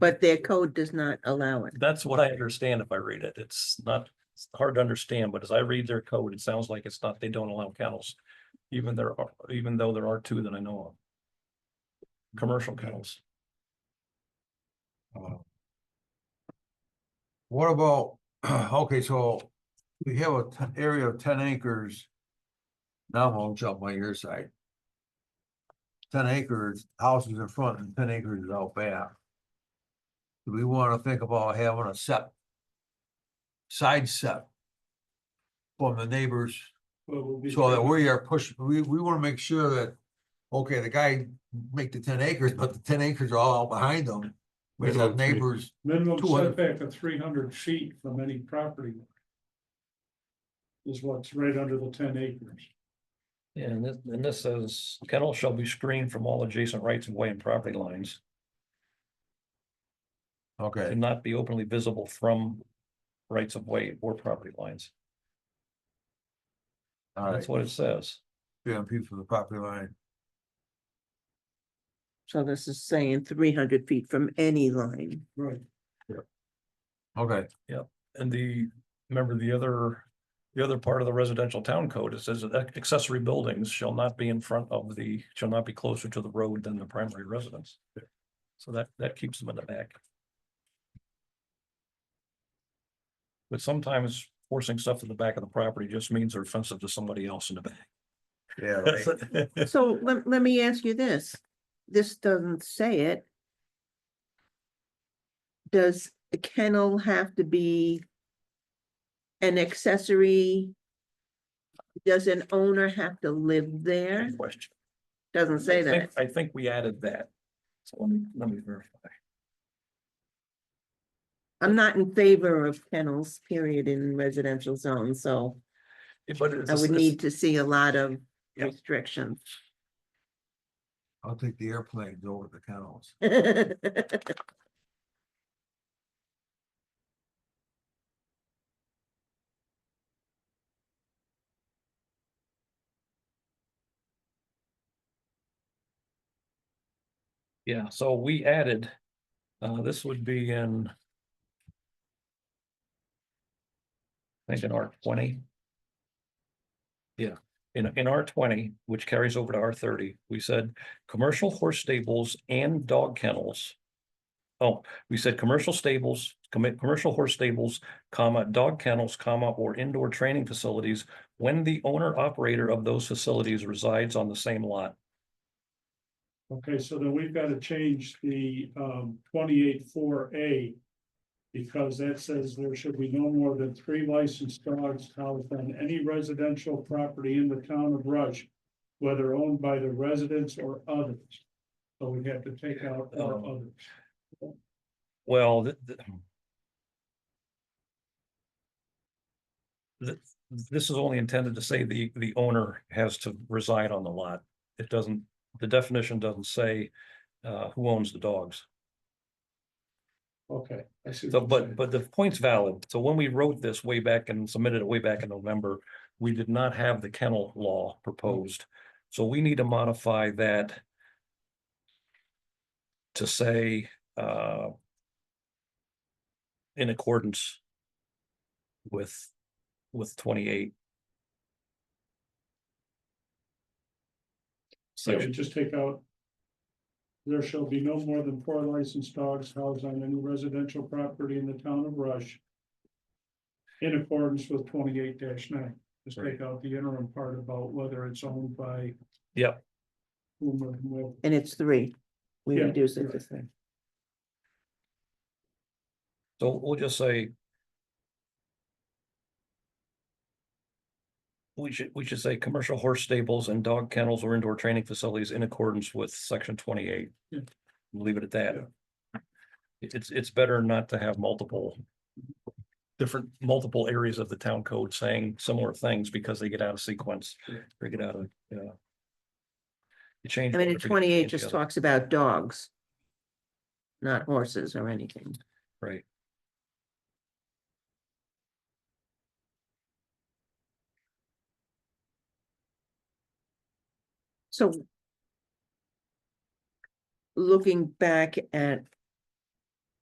But their code does not allow it. That's what I understand if I read it. It's hard to understand, but as I read their code, it sounds like it's not, they don't allow kennels. Even though there are 2 that I know of. Commercial kennels. What about, okay, so we have a area of 10 acres. Now I'm gonna jump on your side. 10 acres, houses in front and 10 acres is out back. Do we wanna think about having a side set from the neighbors, Well, we'll be- so that we are pushing, we wanna make sure that, okay, the guy make the 10 acres, but the 10 acres are all out behind them. We have Minimum three. neighbors, Minimum 200. setback of 300 feet from any property line is what's right under the 10 acres. Yeah, and this says kennels shall be screened from all adjacent rights of way and property lines. okay, And not be openly visible from rights of way or property lines. all right, That's what it says. 300 feet from the property line. So this is saying 300 feet from any line. Right. Okay, And remember the other part of the residential town code, it says that accessory buildings shall not be shall not be closer to the road than the primary residence. So that keeps them in the back. But sometimes forcing stuff to the back of the property just means they're offensive to somebody else in the back. yeah, right. So let me ask you this. This doesn't say it. Does a kennel have to be an accessory? Does an owner have to live there? Good question. Doesn't say that. I think we added that. So let me verify. I'm not in favor of kennels, period, in residential zones, so But I would need to see a lot of Yep. restrictions. I'll take the airplanes over the kennels. Yeah, so we added, this would be in. I think in R20. Yeah, in R20, which carries over to R30, we said, commercial horse stables and dog kennels. Oh, we said commercial stables, commercial horse stables, comma, dog kennels, comma, or indoor training facilities when the owner operator of those facilities resides on the same lot. Okay, so then we've got to change the 28-4A. Because that says there should be no more than 3 licensed dogs housed on any residential property in the town of Rush, whether owned by the residents or others. So we have to take out or others. Well, this is only intended to say the owner has to reside on the lot. It doesn't, the definition doesn't say who owns the dogs. Okay, I see. So, what you're saying. but the point's valid. So when we wrote this way back and submitted it way back in November, we did not have the kennel law proposed. So we need to modify that to say, in accordance with 28. So Section, just take out. There shall be no more than 4 licensed dogs housed on any residential property in the town of Rush. In accordance with 28-9. Just take out the interim part about whether it's owned by. Yep. Whom or whoever. And it's 3. We Yeah, reduce it to right. 3. so we'll just say. We should say commercial horse stables and dog kennels or indoor training facilities in accordance with section 28. Yeah. Leave it at that. Yeah. It's better not to have multiple areas of the town code saying similar things because they get out of sequence. They get out of, you change. I mean, one, in forget to 28 change the just other. talks about dogs. Not horses or anything. Right. So. Looking back at.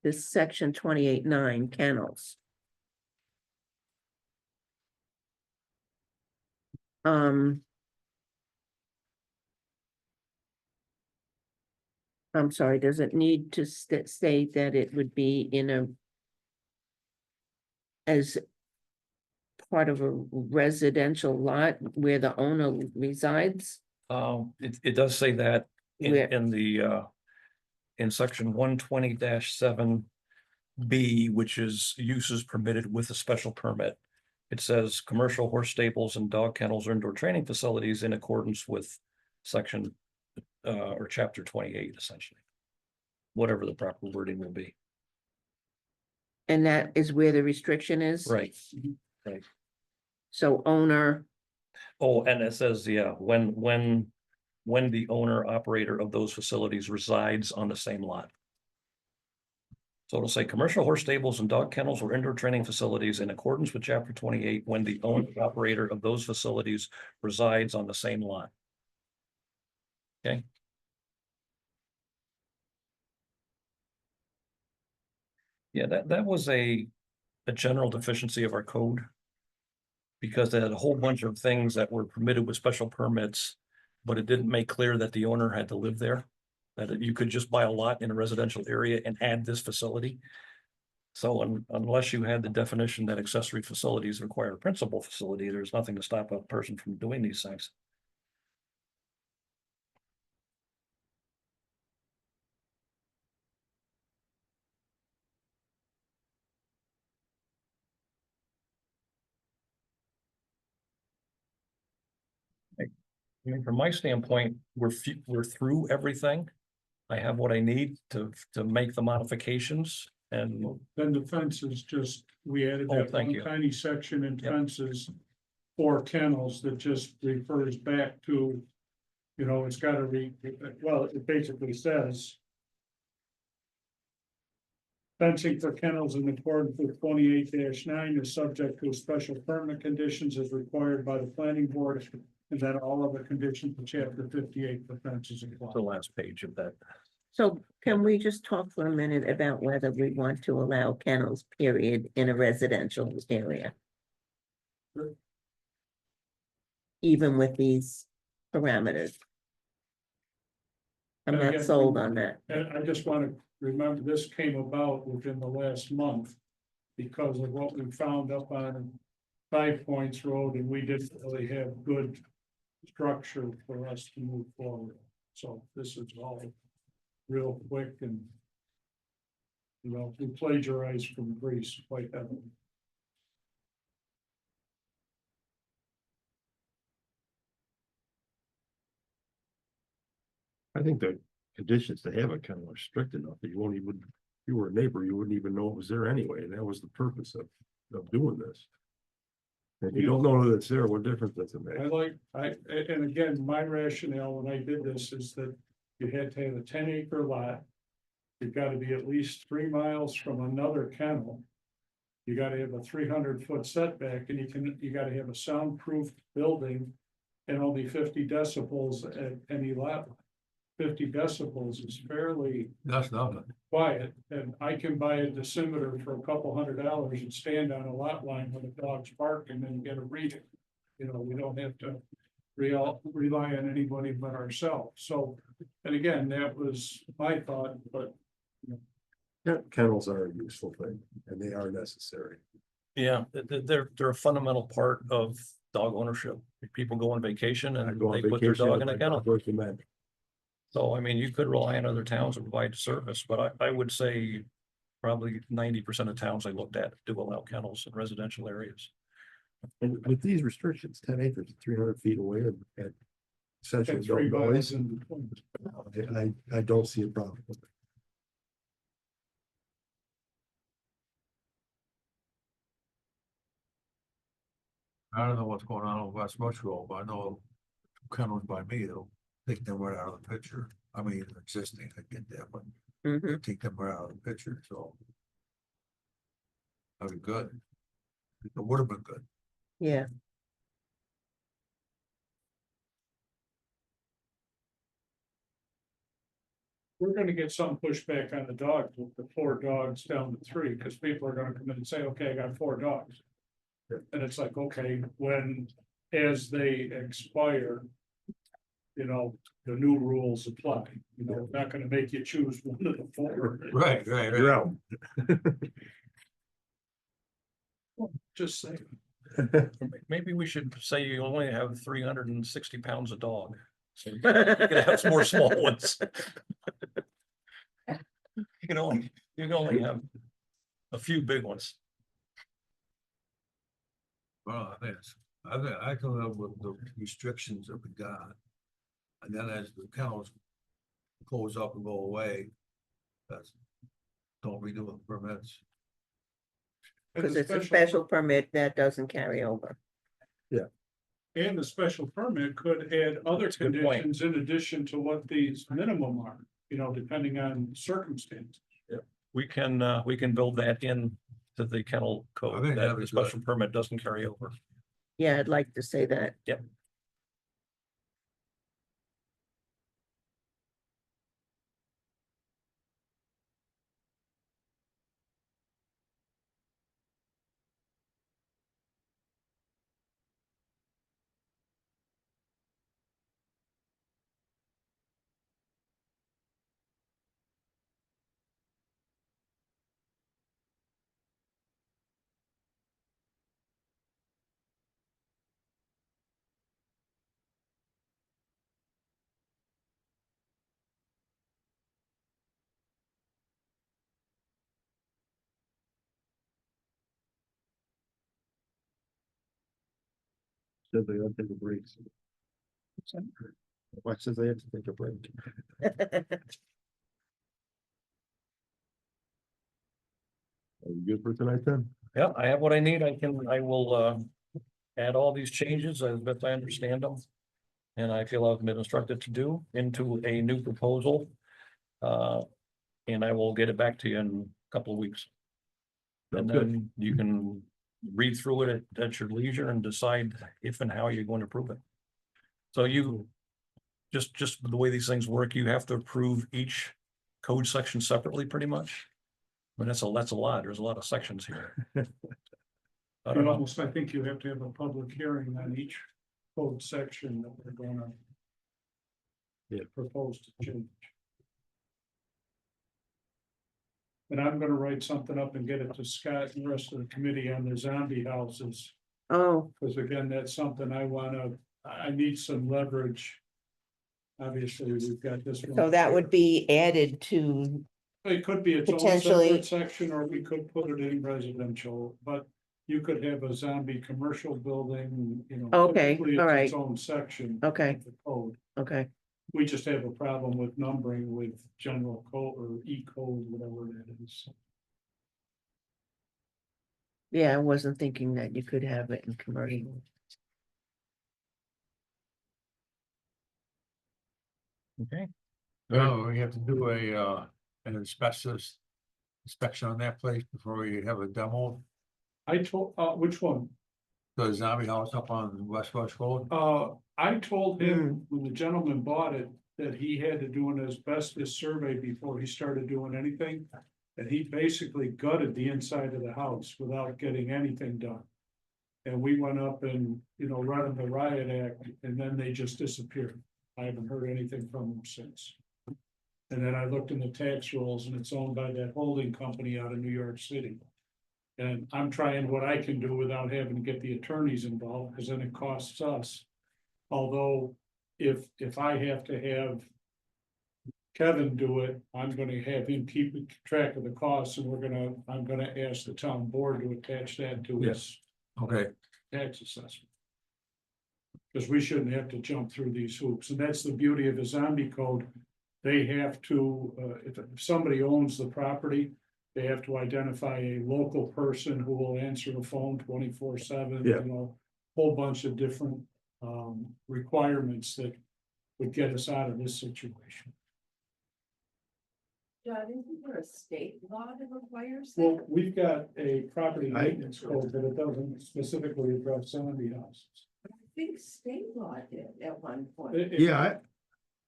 This section 28-9 kennels. I'm sorry, does it need to state that it would be in a. As. Part of a residential lot where the owner resides? It does say that Where- in the, in section 120-7. B, which is uses permitted with a special permit. It says commercial horse stables and dog kennels or indoor training facilities in accordance with section or chapter 28, essentially. Whatever the proper wording will be. And that is where the restriction is? Right. So owner, Oh, and it says, yeah, when the owner operator of those facilities resides on the same lot. So it'll say commercial horse stables and dog kennels or indoor training facilities in accordance with chapter 28 when the owner operator of those facilities resides on the same lot. Okay. Yeah, that was a general deficiency of our code. Because they had a whole bunch of things that were permitted with special permits, but it didn't make clear that the owner had to live there. That you could just buy a lot in a residential area and add this facility. So unless you had the definition that accessory facilities require a principal facility, there's nothing to stop a person from doing these things. I mean, from my standpoint, we're through everything. I have what I need to make the modifications and Then the fences just, we added Oh, that thank one you. tiny section in Yep. fences. For kennels that just refers back to, you know, it's gotta well, it basically says. Fencing for kennels in accordance with 28-9 is subject to special permit conditions as required by the planning board. And then all other conditions in chapter 58 for fences the apply. last page of that So can we just talk for a minute about whether we want to allow kennels, period, in a residential area? Sure. Even with these parameters? I'm And not again, sold we- on that. And I just want to remember, this came about within the last month because of what we found up on Five Points Road, and we didn't really have good structure for us to move forward. So this is all real quick and, you know, we plagiarized from Greece quite heavily. I think the conditions to have it kind of are strict enough that you won't even, if you were a neighbor, you wouldn't even know it was there anyway, and that was the purpose of doing this. If you don't know that it's there, what difference does it I make? like, and again, my rationale when I did this is that you had to have a 10-acre lot. You've got to be at least 3 miles from another kennel. You gotta have a 300-foot setback, and you gotta have a soundproof building. And only 50 decibels at any lot. 50 decibels is fairly That's nothing. quiet, and I can buy a decimeter for $200 and stand on a lot line when the dog's barking and get a reading. You know, we don't have to rely on anybody but ourselves, so, and again, that was my thought, but. Kennels are a useful thing, and they are necessary. Yeah, they're a fundamental part of dog ownership. People go on vacation I and go on they put their vacation dog with in a my kennel. dog, recommend. So, I mean, you could rely on other towns to provide service, but I would say probably 90% of towns I looked at do allow kennels in residential areas. And with these restrictions, 10 acres, 300 feet away at essentially And no 3 miles noise, in between. I don't see a problem with it. I don't know what's going on with West Bush Road, but I know kennels by me, they'll take them right out of the picture. I mean, existing, I get that, but Mhm. take them right out of the picture, so. That'd be good. It would have been good. Yeah, We're gonna get some pushback on the dogs with the 4 dogs down to 3, because people are gonna come in and say, okay, I got 4 dogs. And it's like, okay, when, as they expire. You know, the new rules apply, you know, we're not gonna make you choose one of the 4. Right. You're out. Just saying. Maybe we should say you only have 360 pounds of dog. So you can have some more small ones. You can only have a few big ones. Well, I can live with the restrictions that we got. And then as the kennels close up and go away, that's, don't redo the permits. because it's a special permit that doesn't carry over. And the special permit could add other That's a good point. conditions in addition to what these minimum are, you know, depending on circumstance. We can build that in to the kennel I code, think that that'd the be special permit doesn't carry over. Yeah, I'd like to say that. Says they have to take a break. What says they have to take a break? Are you good for tonight then? Yeah, I have what I need. I will add all these changes as best I understand them. And I feel I've been instructed to do into a new proposal. And I will get it back to you in a couple of weeks. And Sounds good. then you can read through it at your leisure and decide if and how you're going to approve it. So you, just the way these things work, you have to approve each code sections separately pretty much? I mean, that's a lot. There's a lot of sections here. I You don't know. almost, I think you have to have a public hearing on each code section that we're gonna. Yeah. Propose to change. And I'm gonna write something up and get it to Scott and the rest of the committee on the zombie houses. Oh, Because again, that's something I need some leverage. Obviously, we've got this one. so that would here. be added to, It could be its own potentially- separate section, or we could put it in residential, but you could have a zombie commercial building, you know. Okay, typically it's all right. Its own section. Okay. of the code. okay, We just have a problem with numbering with general code or E-code, whatever that is. yeah, I wasn't thinking that you could have it in commercial. Okay. No, we have to do an asbestos inspection on that place before we have a demo. I told, which one? The zombie house up on West Rush Road. I told him when the gentleman bought it, that he had to do an asbestos survey before he started doing anything. And he basically gutted the inside of the house without getting anything done. And we went up and, you know, running the riot act, and then they just disappeared. I haven't heard anything from them since. And then I looked in the tax rolls, and it's owned by that holding company out of New York City. And I'm trying what I can do without having to get the attorneys involved, because then it costs us. Although, if I have to have Kevin do it, I'm gonna have him keep track of the costs, and I'm gonna ask the town board to attach that to his Okay, tax assessment. Because we shouldn't have to jump through these hoops, and that's the beauty of the zombie code. They have to, if somebody owns the property, they have to identify a local person who will answer the phone 24/7, Yeah. you know. Whole bunch of different requirements that would get us out of this situation. John, isn't there a state law that requires Well, that? we've got a property maintenance code, but it doesn't specifically address zombie houses. I think state law did at one point. Yeah,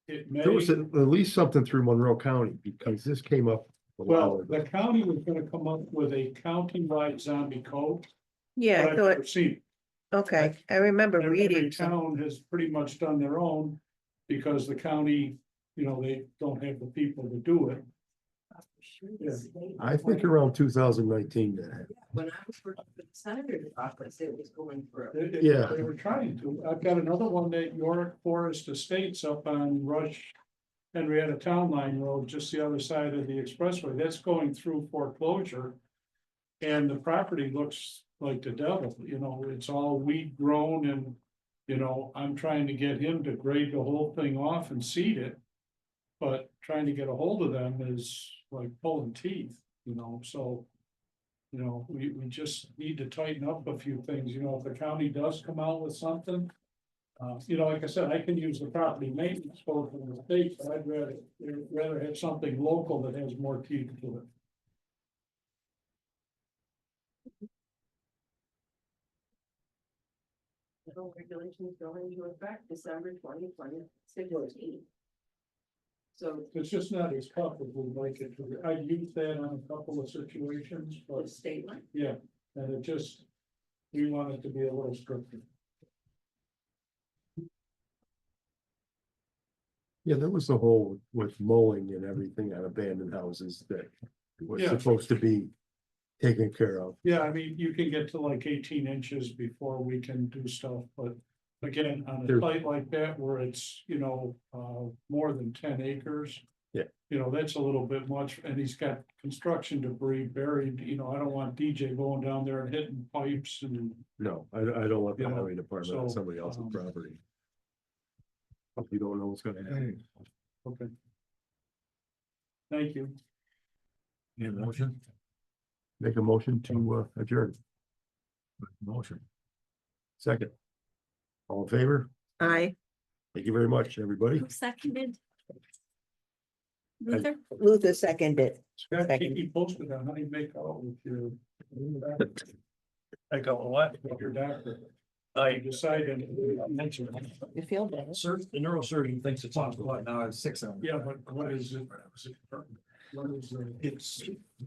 It may. there was at least something through Monroe County, because this came up. a while Well, ago. the county was gonna come up with a county-wide zombie code. Yeah, but I I've thought, never seen it. okay, I remember Every reading some, town has pretty much done their own, because the county, you know, they don't have the people to do it. Yeah. I think around 2019 that happened. When I was working for the senator's office, it was going through. Yeah. They were trying to. I've got another one that York Forest Estates up on Rush. Henrietta Town Line Road, just the other side of the expressway, that's going through foreclosure. And the property looks like the devil, you know, it's all weed grown and, you know, I'm trying to get him to grade the whole thing off and seed it. But trying to get a hold of them is like pulling teeth, you know, so. You know, we just need to tighten up a few things, you know, if the county does come out with something. You know, like I said, I can use the property maintenance code from the state, but I'd rather have something local that has more teeth to it. The regulations go into effect December 2020. So It's just not as tough as we'd like it to be. I've used that on a couple of situations, the but state line. yeah, and it just, we want it to be a little stricter. Yeah, there was the whole with mowing and everything on abandoned houses that was Yeah. supposed to be taken care of. Yeah, I mean, you can get to like 18 inches before we can do stuff, but again, on a There- site like that where it's, you know, more than 10 acres. Yeah. You know, that's a little bit much, and he's got construction debris buried, you know, I don't want DJ going down there and hitting pipes and. No, I don't want the Yeah, highway department on so, somebody else's um, property. You don't know what's gonna happen. Okay. Thank you. need a motion? Make a motion to adjourn. Motion. Second. All in favor? I, Thank you very much, everybody. Who seconded? Luther? Luther seconded. Scott, keep Second. me posted on how you make out with your. I go, what? With your doctor. I decided. You feel better? the neurosurgeon thinks it's on. Now it's 6 of them. Yeah, but what is it? What is it? It's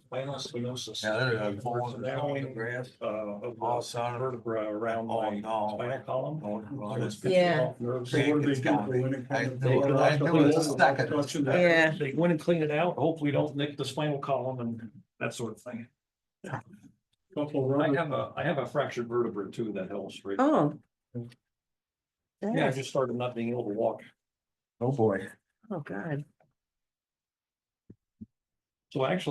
spinal stenosis. Yeah, they're falling So down in the now, grass. Of All the sound. vertebra around Oh, my no. spinal column. Oh, So it's it's- Yeah. off nerves. So what do they It's do got me. when it I comes? knew it. I knew it was a second. Touching that. Yeah. They go in and clean it out, hopefully don't nick the spinal column and that sort of thing. Couple I rubber. have a fractured vertebra too that helps, right? Oh. Yeah, I Yes. just started not being able to walk. Oh, boy. Oh, God. So actually.